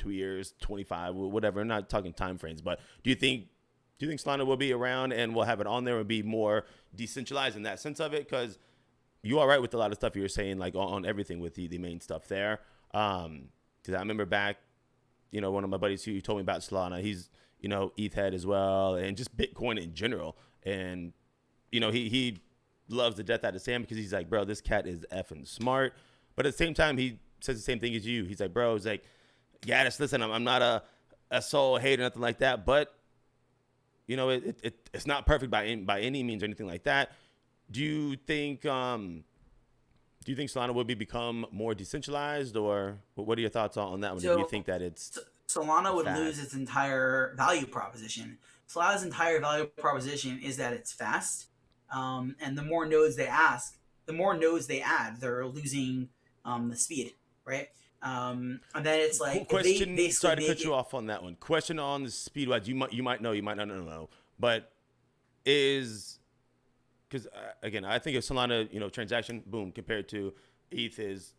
2 years, 25, whatever. I'm not talking time frames, but do you think Solana will be around and we'll have it on there and be more decentralized in that sense of it? Because you are right with a lot of stuff you were saying, like on everything with the main stuff there. Because I remember back, one of my buddies who told me about Solana. He's ETH head as well, and just Bitcoin in general. And he loves the death out of Sam because he's like, bro, this cat is effing smart. But at the same time, he says the same thing as you. He's like, bro, it's like, yeah, just listen, I'm not a soul hater or nothing like that, but it's not perfect by any means or anything like that. Do you think Solana will become more decentralized, or what are your thoughts on that one? Do you think that it's Solana would lose its entire value proposition? Solana's entire value proposition is that it's fast, and the more nodes they add, they're losing the speed, right? And then it's like question. Sorry to cut you off on that one. Question on the speed wise. You might know, you might not know, but is because again, I think if Solana, transaction boom compared to ETH is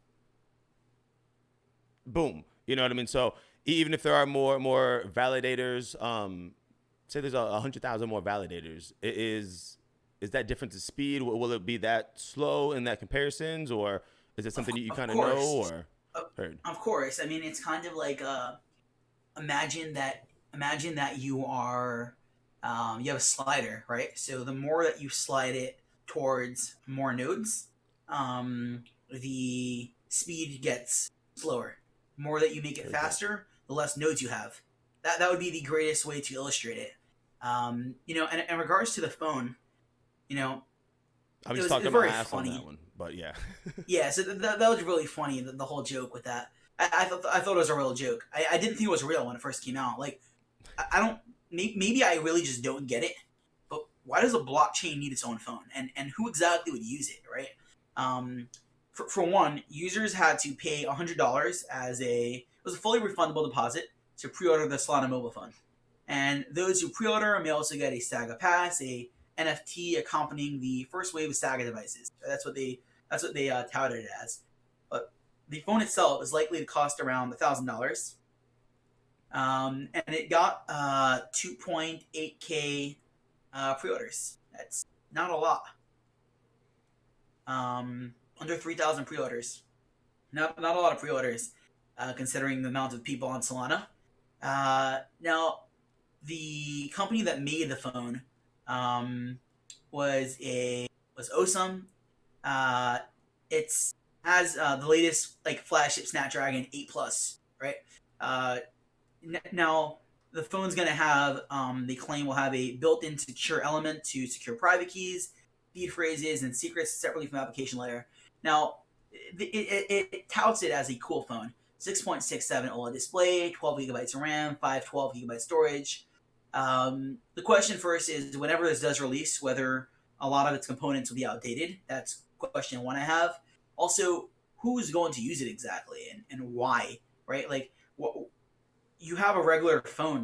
boom. You know what I mean? So even if there are more validators, say there's 100,000 more validators, is that difference in speed? Will it be that slow in that comparisons, or is it something you kind of know or heard? Of course. I mean, it's kind of like imagine that you are you have a slider, right? So the more that you slide it towards more nodes, the speed gets slower. The more that you make it faster, the less nodes you have. That would be the greatest way to illustrate it. And in regards to the phone, I'm just talking about ass on that one, but yeah. Yeah, so that was really funny, the whole joke with that. I thought it was a real joke. I didn't think it was real when it first came out. Like, I don't, maybe I really just don't get it, but why does a blockchain need its own phone? And who exactly would use it, right? for one, users had to pay $100 it was a fully refundable deposit to pre-order the Solana mobile phone. And those who pre-order may also get a Saga Pass, a NFT accompanying the first wave of Saga devices. That's what they touted it as. But the phone itself is likely to cost around $1,000. And it got 2.8K pre-orders. That's not a lot. Under 3,000 pre-orders. Not a lot of pre-orders, considering the amount of people on Solana. Now, the company that made the phone was Osum. It has the latest flagship Snapdragon 8 Plus, right? Now the phone's gonna have they claim will have a built-in secure element to secure private keys, seed phrases, and secrets separately from the application layer. Now it touts it as a cool phone. 6.67 OLED display, 12 gigabytes of RAM, 512 gigabyte storage. The question first is, whenever this does release, whether a lot of its components will be outdated. That's question one I have. Also, who's going to use it exactly and why, right? You have a regular phone,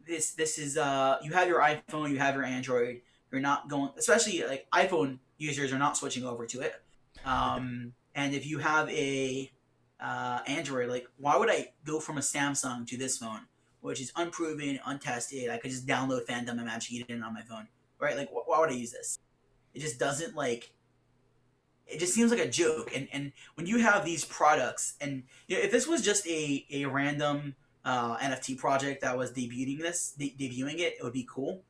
this is you have your iPhone, you have your Android. You're not going, especially iPhone users are not switching over to it. And if you have a Android, why would I go from a Samsung to this phone, which is unproven, untested? I could just download Phantom and Magic Eden on my phone, right? Why would I use this? It just doesn't it just seems like a joke. And when you have these products, and if this was just a random NFT project that was debuting it, it would be cool.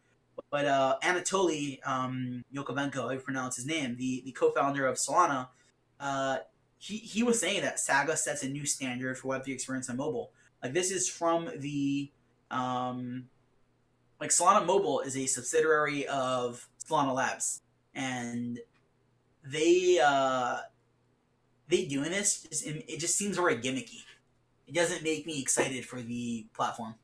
But Anatoly Yakovenko, I pronounce his name, the co-founder of Solana, he was saying that Saga sets a new standard for Web3 experience on mobile. This is from the Solana Mobile is a subsidiary of Solana Labs, and they doing this. It just seems very gimmicky. It doesn't make me excited for the platform.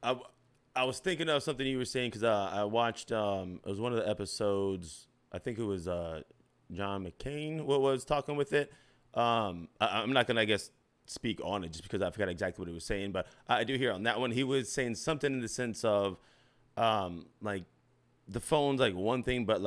I was thinking of something you were saying because I watched. It was one of the episodes. I think it was John McCain was talking with it. I'm not gonna, I guess, speak on it just because I forgot exactly what he was saying, but I do hear on that one he was saying something in the sense of the phone's one thing, but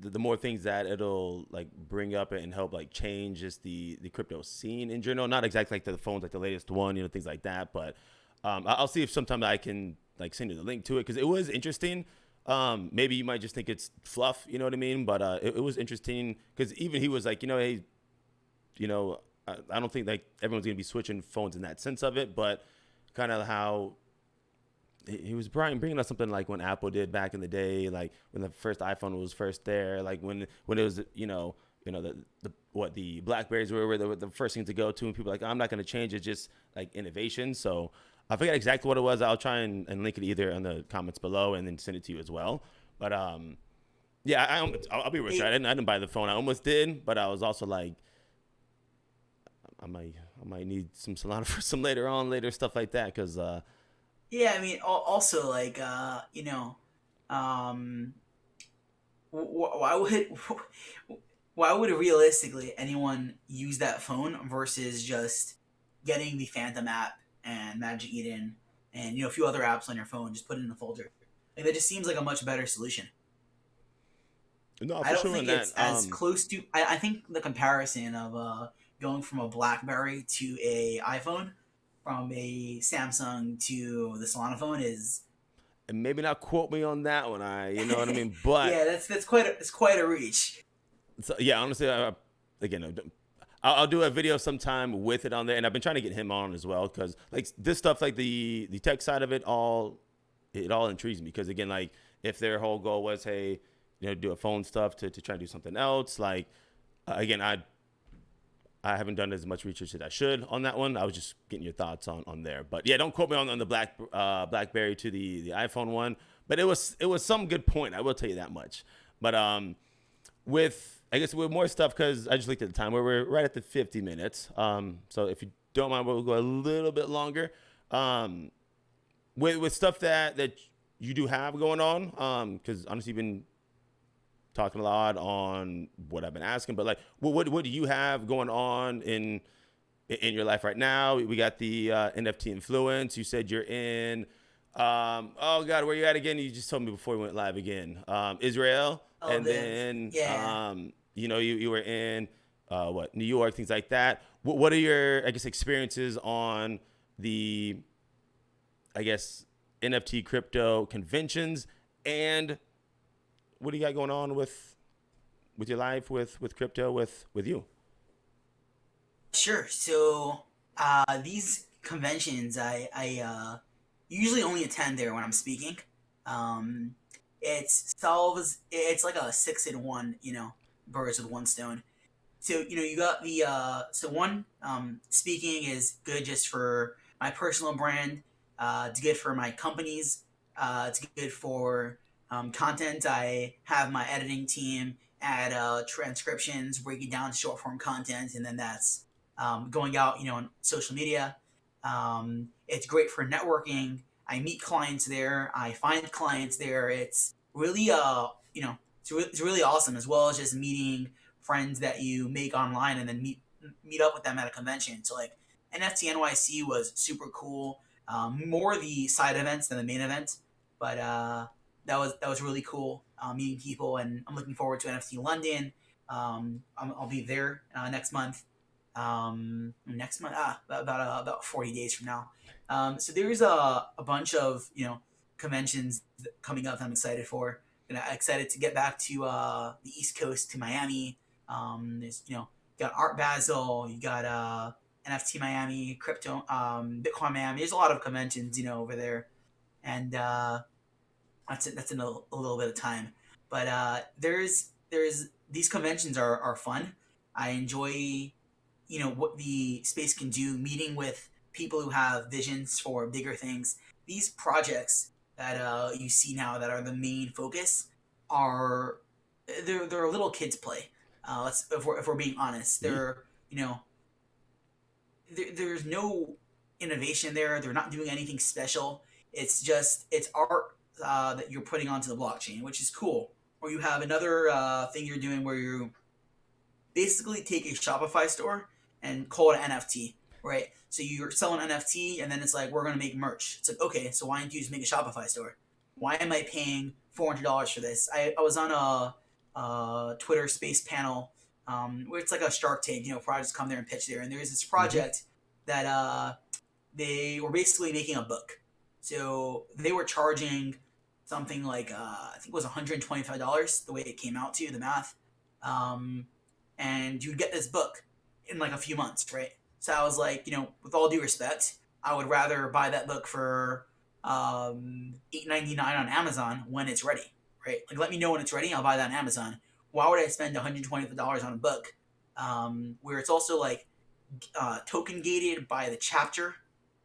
the more things that it'll bring up and help change just the crypto scene in general. Not exactly the phones the latest one, things like that, but I'll see if sometime I can send you the link to it because it was interesting. Maybe you might just think it's fluff, you know what I mean? But it was interesting because even he was hey, I don't think everyone's gonna be switching phones in that sense of it, but kind of how he was bringing up something when Apple did back in the day, when the first iPhone was first there, when it was the Blackberries were the first thing to go to, and people I'm not gonna change it, just innovation. So I forget exactly what it was. I'll try and link it either in the comments below and then send it to you as well. But yeah, I'll be rich. I didn't buy the phone. I almost did, but I was also I might need some Solana for some later stuff like that because yeah, I mean, also why would realistically anyone use that phone versus just getting the Phantom app and Magic Eden and a few other apps on your phone, just put it in the folder? That just seems like a much better solution. No, I don't think it's as close to. I think the comparison of going from a BlackBerry to a iPhone, from a Samsung to the Solana phone is. And maybe not quote me on that one. You know what I mean? But yeah, that's quite a reach. So, yeah, honestly, again, I'll do a video sometime with it on there, and I've been trying to get him on as well because this stuff, the tech side of it all intrigues me because again, if their whole goal was do a phone stuff to try and do something else, again, I haven't done as much research as I should on that one. I was just getting your thoughts on there, but yeah, don't quote me on the BlackBerry to the iPhone one, but it was some good point. I will tell you that much. But with more stuff because I just looked at the time. We're right at the 50 minutes. So if you don't mind, we'll go a little bit longer. With stuff that you do have going on, because honestly, you've been talking a lot on what I've been asking, but like, what do you have going on in your life right now? We got the NFT influence. You said you're in. Oh God, where you at again? You just told me before we went live again. Israel, Oh, and then yeah. you were in what, New York, things like that. What are your, I guess, experiences on the, I guess, NFT crypto conventions, and what do you got going on with your life, with crypto, with you? Sure. So these conventions, I usually only attend there when I'm speaking. Um, it's like a six in one, birds with one stone. So you got the so one speaking is good just for my personal brand. It's good for my companies. It's good for content. I have my editing team add transcriptions, break it down to short form content, and then that's going out, on social media. It's great for networking. I meet clients there. I find clients there. It's really it's really awesome, as well as just meeting friends that you make online and then meet up with them at a convention. So like NFT NYC was super cool. More the side events than the main event, but that was really cool, meeting people, and I'm looking forward to NFT London. I'll be there next month, about 40 days from now. So there's a bunch of conventions coming up that I'm excited for, and I'm excited to get back to the East Coast, to Miami. There's got Art Basel, you got NFT Miami, crypto, Bitcoin Miami. There's a lot of conventions over there, and that's in a little bit of time. But there's these conventions are fun. I enjoy what the space can do, meeting with people who have visions for bigger things. These projects that you see now that are the main focus are they're little kids play. If we're being honest, Yeah. they're there's no innovation there. They're not doing anything special. It's art that you're putting onto the blockchain, which is cool. Or you have another thing you're doing where you basically take a Shopify store and call it an NFT, right? So you're selling NFT, and then it's like, we're going to make merch. It's like, okay, so why don't you just make a Shopify store? Why am I paying $400 for this? I was on a Twitter space panel where it's like a Shark Tank, projects come there and pitch there. And there's this project that they were basically making a book. So they were charging something like, I think it was $125, the way it came out to, the math. And you'd get this book in like a few months, right? So I was like, with all due respect, I would rather buy that book for $8.99 on Amazon when it's ready, right? Like, let me know when it's ready, I'll buy that on Amazon. Why would I spend $125 on a book where it's also like token gated by the chapter?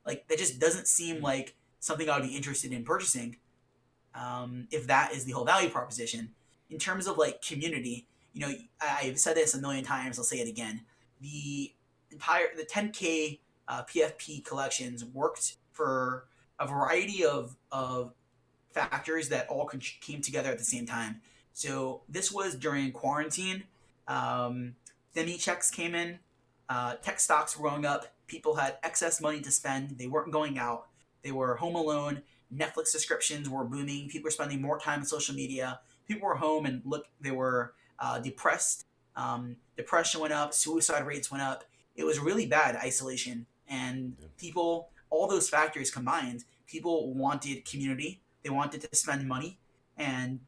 Like, that just doesn't seem like something I would be interested in purchasing, if that is the whole value proposition. In terms of like community, I've said this a million times, I'll say it again. The 10K PFP collections worked for a variety of factors that all came together at the same time. So this was during quarantine. Demi checks came in, tech stocks were going up, people had excess money to spend, they weren't going out, they were home alone, Netflix subscriptions were booming, people were spending more time on social media, people were home and they were depressed. Depression went up, suicide rates went up. It was really bad, isolation. And people, all those factors combined, people wanted community. They wanted to spend money, and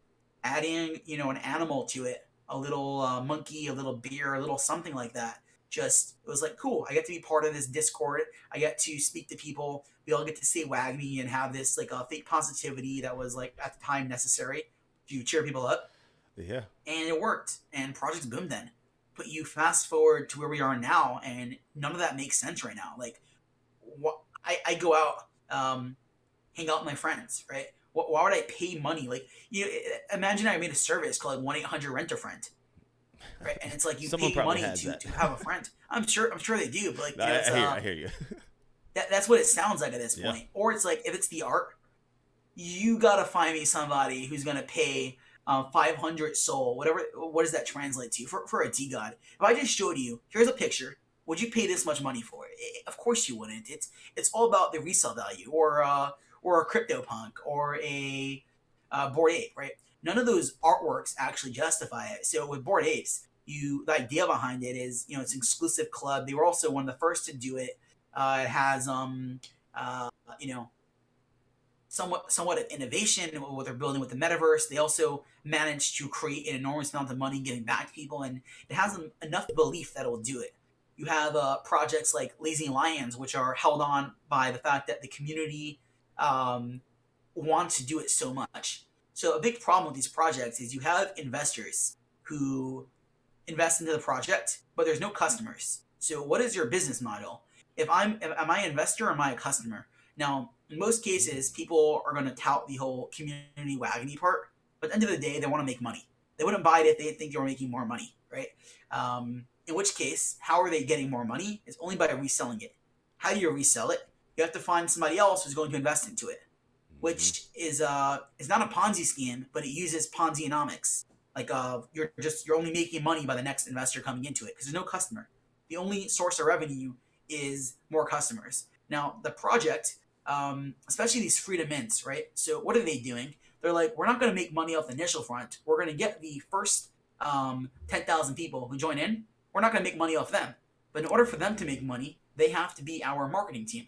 adding, an animal to it, a little monkey, a little beer, a little something like that. Just, it was like, cool. I get to be part of this Discord. I get to speak to people. We all get to say wag me and have this like a fake positivity that was like at the time necessary to cheer people up. Yeah. And it worked, and projects boomed then. But you fast forward to where we are now, and none of that makes sense right now. Like, I go out, hang out with my friends, right? Why would I pay money? Like, imagine I made a service called 1-800-Rent-A-Friend, right? And it's like you pay money to have a friend. I'm sure they do, but like, I hear you. That's what it sounds like at this point. Or it's like, if it's the art, you gotta find me somebody who's gonna pay 500 SOL, whatever. What does that translate to for a T God? If I just showed you, here's a picture, would you pay this much money for it? Of course you wouldn't. It's all about the resale value, or a CryptoPunk, or a Bored Ape, right? None of those artworks actually justify it. So with Bored Apes, the idea behind it is, it's an exclusive club. They were also one of the first to do it. It has uh, you know somewhat of innovation in what they're building with the metaverse. They also managed to create an enormous amount of money getting back to people, and it has enough belief that it will do it. You have projects like Lazy Lions, which are held on by the fact that the community wants to do it so much. So a big problem with these projects is you have investors who invest into the project, but there's no customers. So what is your business model? Am I an investor or am I a customer? Now, in most cases, people are going to tout the whole community wagony part, but at the end of the day, they want to make money. They wouldn't buy it if they think they were making more money, right? In which case, how are they getting more money? It's only by reselling it. How do you resell it? You have to find somebody else who's going to invest into it, which is not a Ponzi scheme, but it uses Ponzi-onomics. Like you're only making money by the next investor coming into it because there's no customer. The only source of revenue is more customers. Now the project, especially these freedom mints, right? So what are they doing? They're like, we're not going to make money off the initial front. We're going to get the first 10,000 people who join in. We're not going to make money off them. But in order for them to make money, they have to be our marketing team,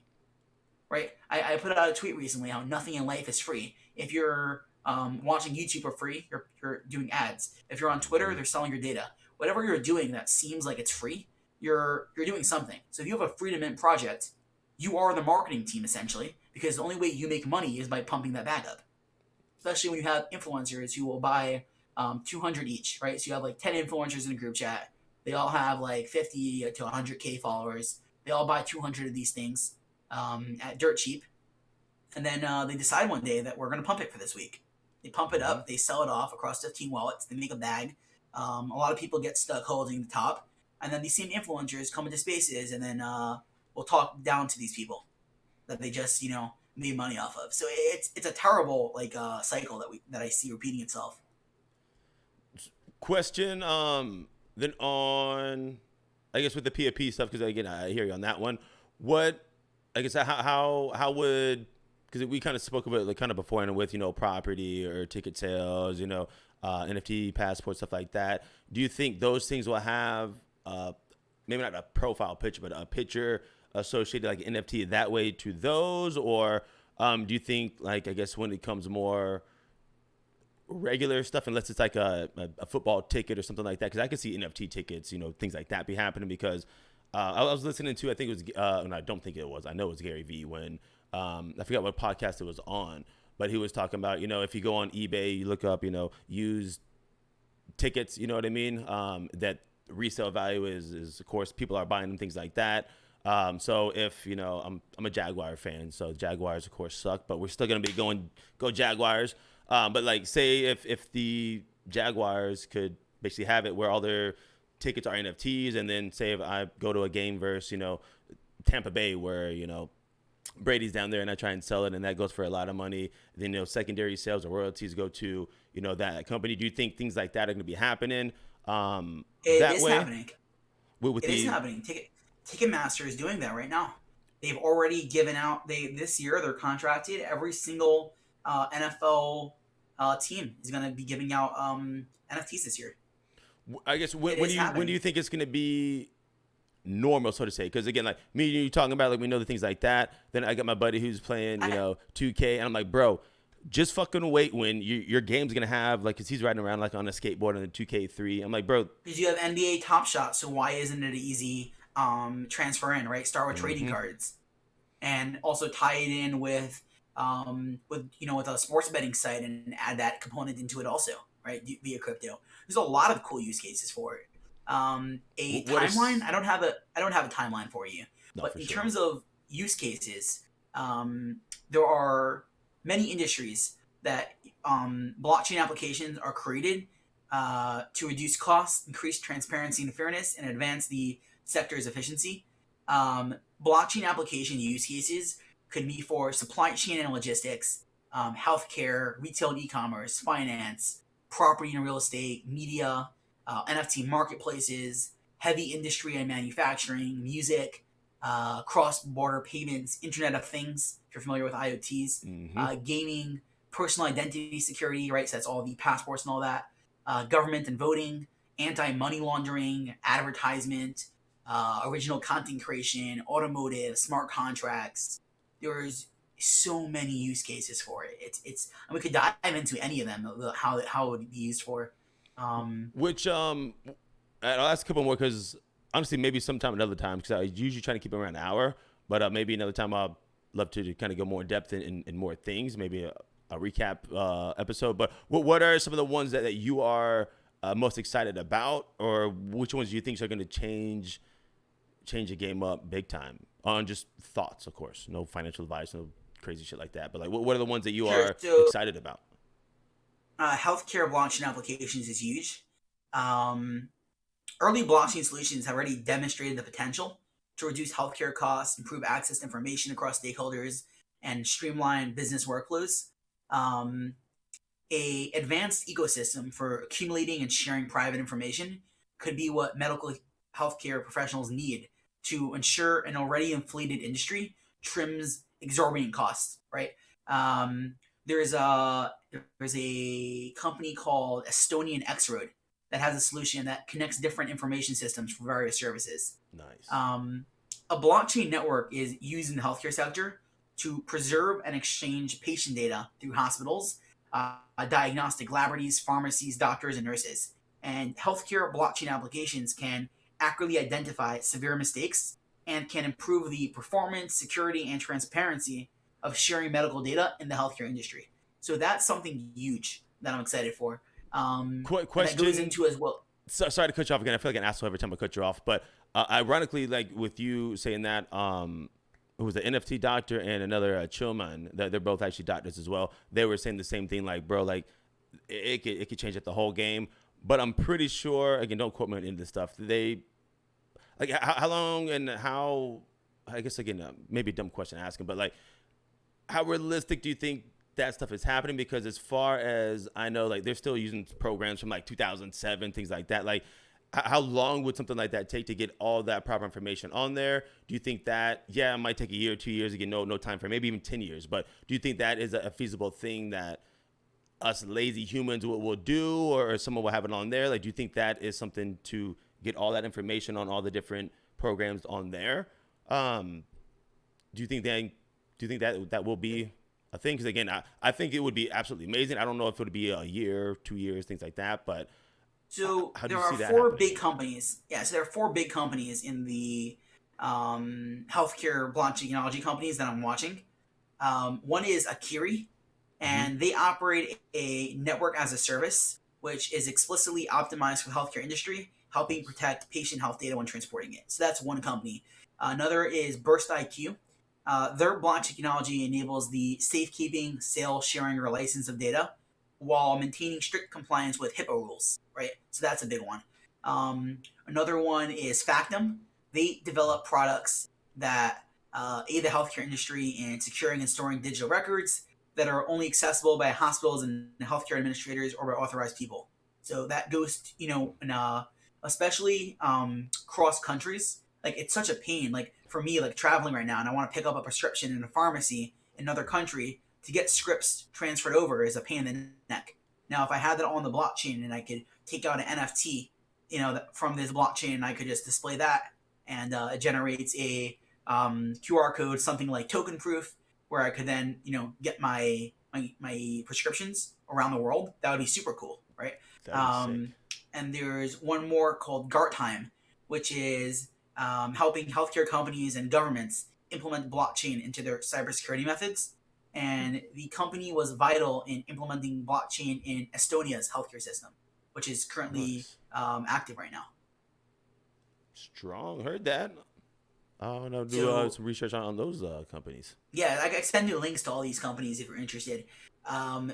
right? I put out a tweet recently how nothing in life is free. If you're watching YouTube for free, you're doing ads. If you're on Twitter, they're selling your data. Whatever you're doing that seems like it's free, you're doing something. So if you have a Freedom Mint project, you are the marketing team essentially, because the only way you make money is by pumping that bag up. Especially when you have influencers who will buy 200 each, right? So you have like 10 influencers in a group chat. They all have like 50 to 100K followers. They all buy 200 of these things at dirt cheap. And then they decide one day that we're going to pump it for this week. They pump it up. They sell it off across 15 wallets. They make a bag. A lot of people get stuck holding the top. And then these same influencers come into spaces and then we'll talk down to these people that they just, made money off of. So it's a terrible cycle that I see repeating itself. Question then on, I guess with the PFP stuff, because again I hear you on that one. What, I guess how would, because we kind of spoke about it kind of beforehand with property or ticket sales, NFT passports, stuff like that. Do you think those things will have maybe not a profile picture, but a picture associated like NFT that way to those, or do you think I guess when it comes more regular stuff, unless it's like a football ticket or something like that, because I could see NFT tickets, things like that be happening, because I was listening to, I think it was, and I don't think it was, I know it was Gary Vee when, I forgot what podcast it was on, but he was talking about, if you go on eBay, you look up, used tickets, you know what I mean? That resale value is of course people are buying them, things like that. So if I'm a Jaguar fan, so Jaguars of course suck, but we're still gonna be go Jaguars. But say if the Jaguars could basically have it where all their tickets are NFTs, and then say if I go to a game versus Tampa Bay where Brady's down there and I try and sell it and that goes for a lot of money, then secondary sales or royalties go to that company. Do you think things like that are going to be happening? It is happening. With it is happening. Ticketmaster is doing that right now. They've already given out. This year they're contracted. Every single NFL team is going to be giving out NFTs this year. I guess when do you think it's going to be normal, so to say? Because again, like me and you talking about, we know the things like that. Then I got my buddy who's playing 2K, and I'm like, bro, just fucking wait when your game's gonna have because he's riding around on a skateboard on the 2K3. I'm like, bro, because you have NBA Top Shot, so why isn't it an easy transfer in, right? Start with trading cards, and also tie it in with a sports betting site and add that component into it also, right? Via crypto. There's a lot of cool use cases for it. Timeline? I don't have a timeline for you, but in terms of use cases, there are many industries that blockchain applications are created to reduce costs, increase transparency and fairness, and advance the sector's efficiency. Blockchain application use cases could be for supply chain and logistics, healthcare, retail and e-commerce, finance, property and real estate, media, NFT marketplaces, heavy industry and manufacturing, music, cross-border payments, Internet of Things, if you're familiar with IoTs, gaming, personal identity security, right? So that's all the passports and all that, government and voting, anti-money laundering, advertisement, original content creation, automotive, smart contracts. There's so many use cases for it. It's and we could dive into any of them, how it would be used for. Which I'll ask a couple more because honestly, maybe sometime another time because I usually try to keep it around an hour, but maybe another time I'll love to kind of go more in depth in more things, maybe a recap episode. But what are some of the ones that you are most excited about, or which ones do you think are going to change the game up big time? On just thoughts, of course, no financial advice, no crazy shit like that. But like, what are the ones that you are excited about? Healthcare blockchain applications is huge. Early blockchain solutions have already demonstrated the potential to reduce healthcare costs, improve access to information across stakeholders, and streamline business workflows. A advanced ecosystem for accumulating and sharing private information could be what medical healthcare professionals need to ensure an already inflated industry trims exorbitant costs, right? There's a company called Estonian X-Road that has a solution that connects different information systems for various services. Nice. A blockchain network is used in the healthcare sector to preserve and exchange patient data through hospitals, diagnostic laboratories, pharmacies, doctors, and nurses. And healthcare blockchain applications can accurately identify severe mistakes and can improve the performance, security, and transparency of sharing medical data in the healthcare industry. So that's something huge that I'm excited for. Question that goes into as well. Sorry to cut you off again. I feel like an asshole every time I cut you off. But ironically, like with you saying that, who was the NFT doctor and another Chillman, they're both actually doctors as well. They were saying the same thing, like, bro, like it could change up the whole game. But I'm pretty sure, again, don't quote me on any of this stuff. They, like, how long and how, I guess, again, maybe a dumb question asking, but like, how realistic do you think that stuff is happening? Because as far as I know, like, they're still using programs from like 2007, things like that. Like, how long would something like that take to get all that proper information on there? Do you think that, it might take a year, 2 years, again, no time frame, maybe even 10 years, but do you think that is a feasible thing that us lazy humans will do, or someone will have it on there? Like, do you think that is something to get all that information on all the different programs on there? Do you think that will be a thing? Because again, I think it would be absolutely amazing. I don't know if it would be a year, 2 years, things like that, but so how do there you are see that four happening? big companies. Yeah, so there are four big companies in the healthcare blockchain technology companies that I'm watching. One is Akiri, and they operate a network as a service, which is explicitly optimized for the healthcare industry, helping protect patient health data when transporting it. So that's one company. Another is Burst IQ. Their blockchain technology enables the safekeeping, sale, sharing, or license of data while maintaining strict compliance with HIPAA rules, right? So that's a big one. Another one is Factum. They develop products that aid the healthcare industry in securing and storing digital records that are only accessible by hospitals and healthcare administrators or by authorized people. So that goes, especially cross countries. Like, it's such a pain. Like, for me, like, traveling right now, and I want to pick up a prescription in a pharmacy in another country, to get scripts transferred over is a pain in the neck. Now, if I had that on the blockchain and I could take out an NFT, from this blockchain, and I could just display that, and it generates a QR code, something like token proof, where I could then, get my prescriptions around the world. That would be super cool, right? Sick. And there's one more called Gartime, which is helping healthcare companies and governments implement blockchain into their cybersecurity methods. And the company was vital in implementing blockchain in Estonia's healthcare system, which is currently active right now. Strong. Heard that. Oh, no, do some research on those companies. Yeah, I can send you links to all these companies if you're interested.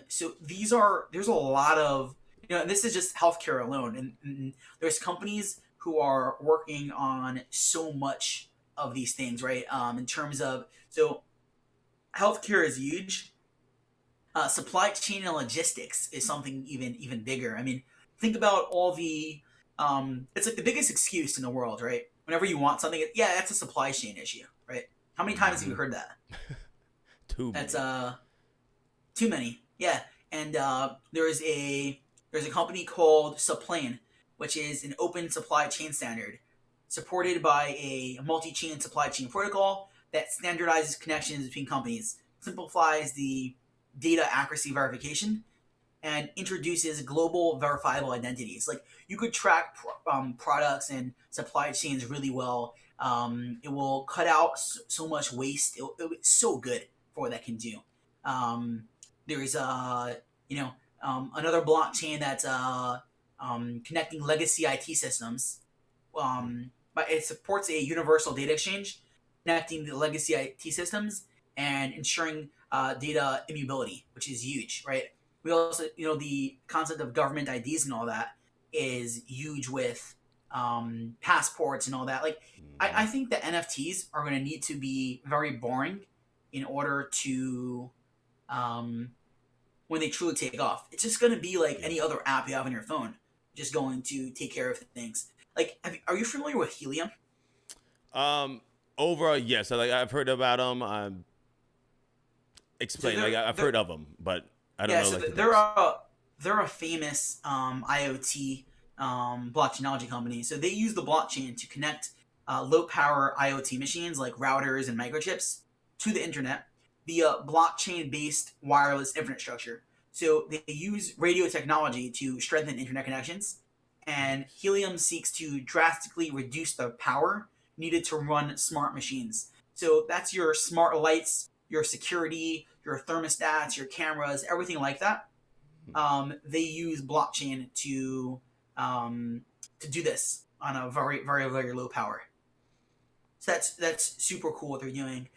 So there's a lot of, and this is just healthcare alone. And there's companies who are working on so much of these things, right? In terms of, so healthcare is huge. supply chain and logistics is something even bigger. I mean, think about all the it's like the biggest excuse in the world, right? Whenever you want something, yeah, that's a supply chain issue, right? How many times have you heard that? Too many. That's too many. Yeah, and there's a company called Subplane, which is an open supply chain standard supported by a multi-chain supply chain protocol that standardizes connections between companies, simplifies the data accuracy verification, and introduces global verifiable identities. Like you could track products and supply chains really well. It will cut out so much waste. It's so good for what that can do. Um, there's another blockchain that's connecting legacy IT systems. But it supports a universal data exchange, connecting the legacy IT systems and ensuring data immutability, which is huge, right? We also, the concept of government IDs and all that is huge with passports and all that. Like, I think that NFTs are going to need to be very boring in order to, when they truly take off. It's just going to be like any other app you have on your phone, just going to take care of things. Like, are you familiar with Helium? Overall, yes. So, like, I've heard about them. Explain. So I've heard of them, but I don't know. So like they're a famous IoT blockchainology company. So they use the blockchain to connect low power IoT machines like routers and microchips to the internet via blockchain based wireless infrastructure. So they use radio technology to strengthen internet connections, and Helium seeks to drastically reduce the power needed to run smart machines. So that's your smart lights, your security, your thermostats, your cameras, everything like that. They use blockchain to do this on a very, very, very low power. So that's super cool what they're doing.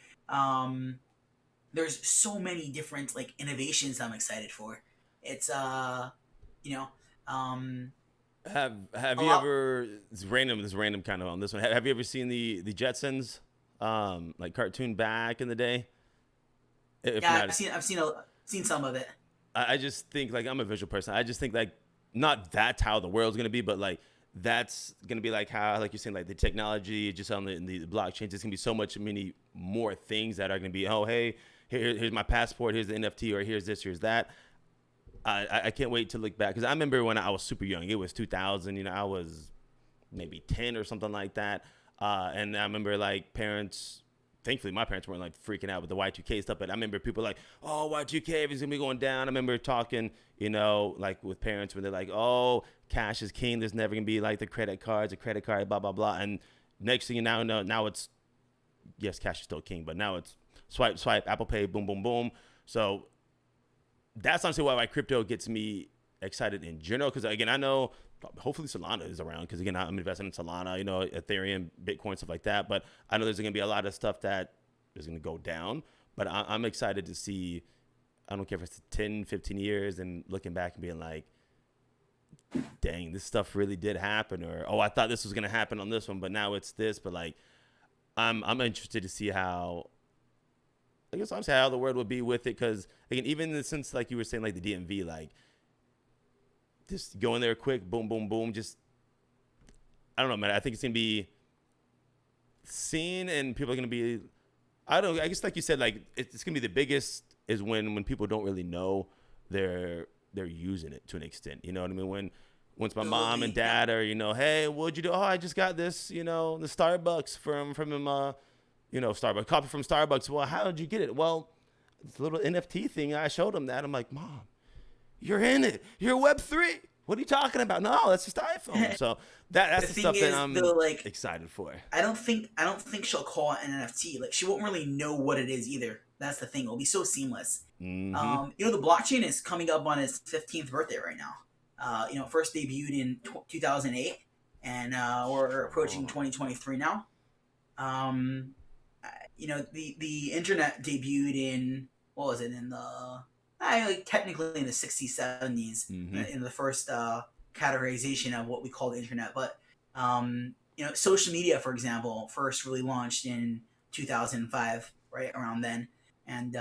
There's so many different like innovations I'm excited for. It's have you ever this random kind of on this one? Have you ever seen the Jetsons, like cartoon back in the day? If yeah, not, I've seen some of it. I just think, like, I'm a visual person. I just think, like, not that's how the world's gonna be, but like that's gonna be like how, like you're saying, like the technology just on the blockchain. There's gonna be so many more things that are gonna be, oh hey, here's my passport, here's the NFT, or here's this, here's that. I can't wait to look back, because I remember when I was super young. It was 2000. I was maybe 10 or something like that, and I remember like parents. Thankfully, my parents weren't like freaking out with the Y2K stuff, but I remember people like, oh, Y2K, everything's gonna be going down. I remember talking, like with parents when they're like, oh, cash is king. There's never gonna be like the credit card, blah, blah, blah. And next thing you know, now it's, yes, cash is still king, but now it's swipe, Apple Pay, boom, boom, boom. So that's honestly why crypto gets me excited in general. Because again, I know hopefully Solana is around, because again, I'm investing in Solana, Ethereum, Bitcoin, stuff like that. But I know there's going to be a lot of stuff that is going to go down. But I'm excited to see, I don't care if it's 10, 15 years and looking back and being like, dang, this stuff really did happen. Or, oh, I thought this was going to happen on this one, but now it's this. But like, I'm interested to see how, I guess honestly, how the world would be with it. Because again, even since like you were saying, like the DMV, like, just go in there quick, boom, boom, boom. Just, I don't know, man. I think it's going to be seen, and people are going to be, I guess like you said, like it's going to be the biggest is when people don't really know they're using it to an extent. You know what I mean? Once my mom and dad are, hey, what'd you do? Oh, I just got this, the Starbucks from Starbucks, coffee from Starbucks. Well, how did you get it? Well, it's a little NFT thing. I showed them that. I'm like, Mom, you're in it. You're Web3. What are you talking about? No, that's just iPhone. So that's the stuff that I'm excited for. I don't think she'll call it an NFT. Like, she won't really know what it is either. That's the thing. It'll be so seamless. Mm-hmm. The blockchain is coming up on its 15th birthday right now. First debuted in 2008, and we're approaching 2023 now. The internet debuted in, what was it, in the technically in the 60s, 70s, in the first categorization of what we call the internet. But, social media, for example, first really launched in 2005, right around then. And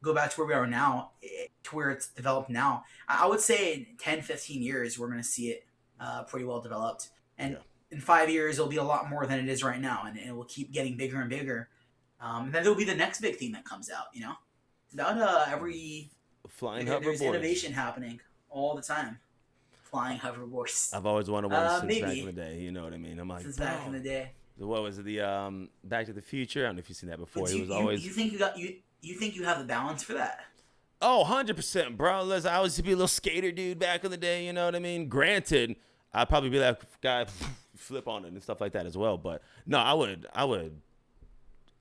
go back to where we are now, to where it's developed now. I would say in 10, 15 years, we're going to see it pretty well developed. And Yeah. in 5 years, it'll be a lot more than it is right now. And it will keep getting bigger and bigger. And then there'll be the next big thing that comes out, About Flying there's hoverboards. innovation happening all the time. Flying hoverboards. I've always wanted one since back Maybe. in the day. You know what I mean? I'm like, Since back in the day. what was it? The Back to the Future. I don't know if you've seen that before. But It was always. you think you think you have the balance for that? Oh, 100%, bro. Listen, I used to be a little skater dude back in the day, you know what I mean? Granted, I'd probably be that guy flip on it and stuff like that as well. But no, I would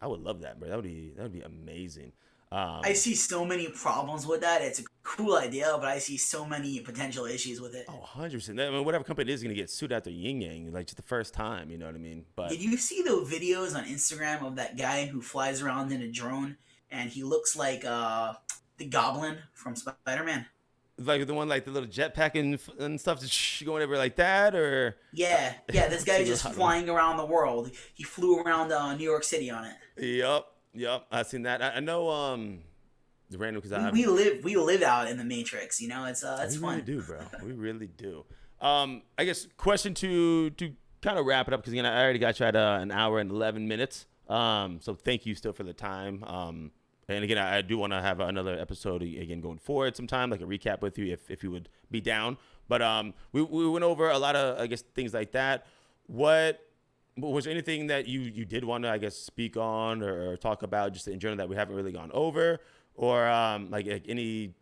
love that, bro. That would be amazing. I see so many problems with that. It's a cool idea, but I see so many potential issues with it. Oh, 100%. I mean, whatever company it is going to get sued after yin yang, like just the first time, you know what I mean? But Did you see the videos on Instagram of that guy who flies around in a drone and he looks like the Goblin from Spider-Man? like the one like the little jetpack and stuff just going everywhere like that, or Yeah, this guy just flying around the world. He flew around New York City on it. Yep. I've seen that. I know. The random because I we live out in the Matrix. It's we fun. really do, bro. We really do. I guess question to kind of wrap it up because again I already got you at an hour and 11 minutes. So thank you still for the time. And again, I do want to have another episode again going forward sometime, like a recap with you if you would be down. But we went over a lot of I guess things like that. What was there anything that you did want to I guess speak on or talk about just in general that we haven't really gone over, or like any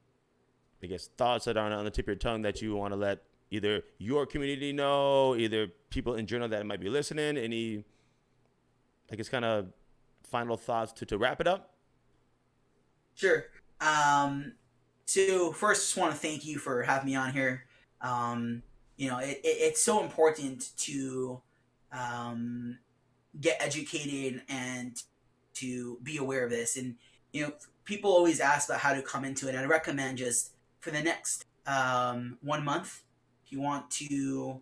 I guess thoughts that are on the tip of your tongue that you want to let either your community know, either people in general that might be listening? Any I guess kind of final thoughts to wrap it up? Sure. So first, just want to thank you for having me on here. It's so important to get educated and to be aware of this. And people always ask about how to come into it. And I recommend just for the next 1 month, if you want to,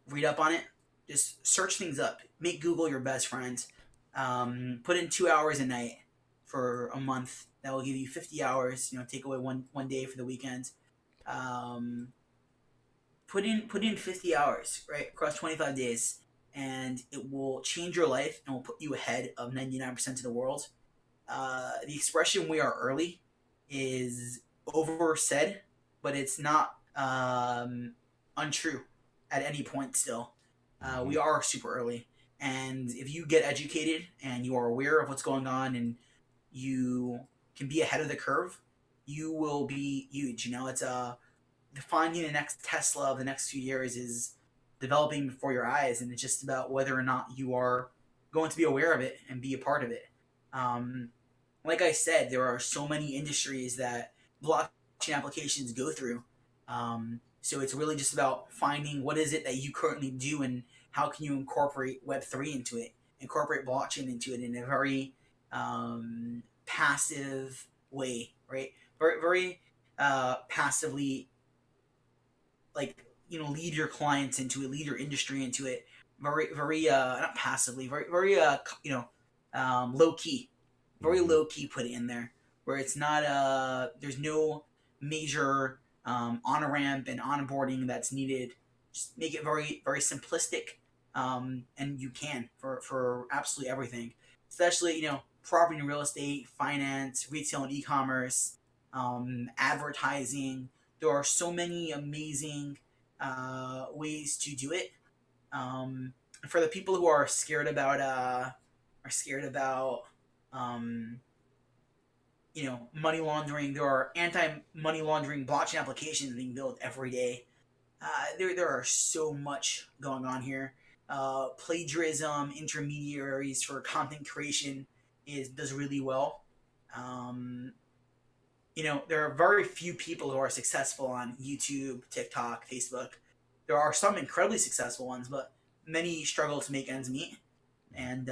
read up on it, just search things up. Make Google your best friend. Put in 2 hours a night for a month. That will give you 50 hours. Take away one day for the weekend. Put in 50 hours, right, across 25 days, and it will change your life and will put you ahead of 99% of the world. The expression "we are early" is oversaid, but it's not untrue at any point still. We are super early. And if you get educated and you are aware of what's going on and you can be ahead of the curve, you will be huge. It's finding the next Tesla of the next few years is developing before your eyes, and it's just about whether or not you are going to be aware of it and be a part of it. Like I said, there are so many industries that blockchain applications go through. So it's really just about finding what is it that you currently do and how can you incorporate Web3 into it, incorporate blockchain into it in a very passive way, right? Very passively, lead your clients into it, lead your industry into it. Very not passively, very low key, very low key. Put it in there where it's not there's no major on ramp and onboarding that's needed. Just make it very very simplistic, and you can for absolutely everything, especially property and real estate, finance, retail and e-commerce, advertising. There are so many amazing ways to do it. For the people who are scared about money laundering, there are anti-money laundering blockchain applications being built every day. There are so much going on here. Plagiarism, intermediaries for content creation does really well. There are very few people who are successful on YouTube, TikTok, Facebook. There are some incredibly successful ones, but many struggle to make ends meet. And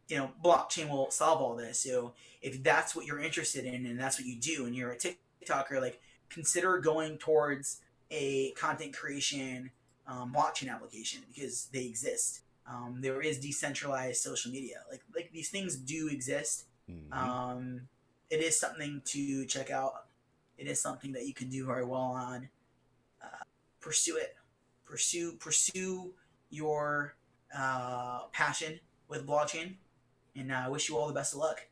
blockchain will solve all this. So if that's what you're interested in and that's what you do, and you're a TikToker, consider going towards a content creation blockchain application because they exist. There is decentralized social media. Like these things do exist. It is something to check out. It is something that you can do very well on. Pursue it. Pursue your passion with blockchain, and I wish you all the best of luck.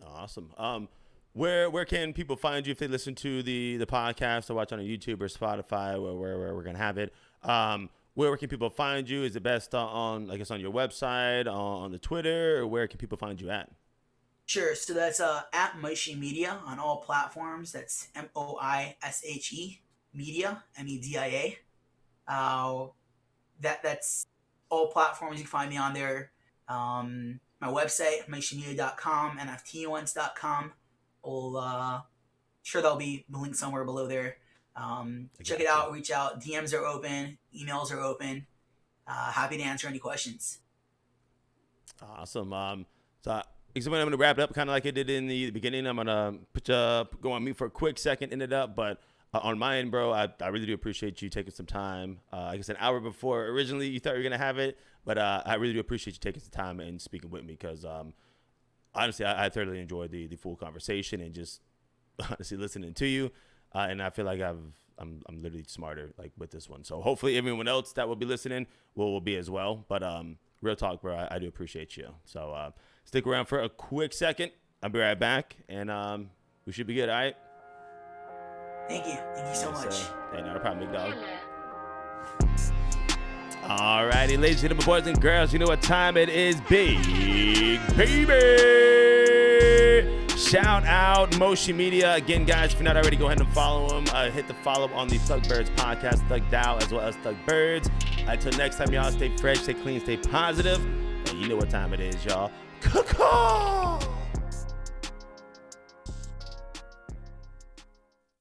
Awesome. Where can people find you if they listen to the podcast or watch on YouTube or Spotify, where we're gonna have it? Where can people find you? Is it best on, I guess, on your website, on the Twitter, or where can people find you at? Sure. So that's at Moishe Media on all platforms. That's MOISHE Media, MEDIA. That's all platforms. You can find me on there. My website, moishemedia.com, nftuns.com. Sure there'll be the link somewhere below there. Check it out, reach out. DMs are open, emails are open. Happy to answer any questions. Awesome. So I'm going to wrap it up kind of like I did in the beginning. I'm going to go on mute for a quick second, end it up. But on my end, bro, I really do appreciate you taking some time. I guess an hour before originally you thought you were going to have it. But I really do appreciate you taking some time and speaking with me because honestly, I thoroughly enjoyed the full conversation and just honestly listening to you. And I feel like I'm literally smarter like with this one. So hopefully everyone else that will be listening will be as well. But real talk, bro, I do appreciate you. So stick around for a quick second. I'll be right back, and we should be good, all right? Thank you so much. Hey, not a problem, big dog. All righty, ladies and gentlemen, boys and girls, you know what time it is, big baby. Shout out Moishe Media. Again, guys, if you're not already, go ahead and follow him. Hit the follow on the ThugBirdz Podcast, ThugDAO, as well as ThugBirdz. Until next time, y'all, stay fresh, stay clean, stay positive. And you know what time it is, y'all. Caw-caw!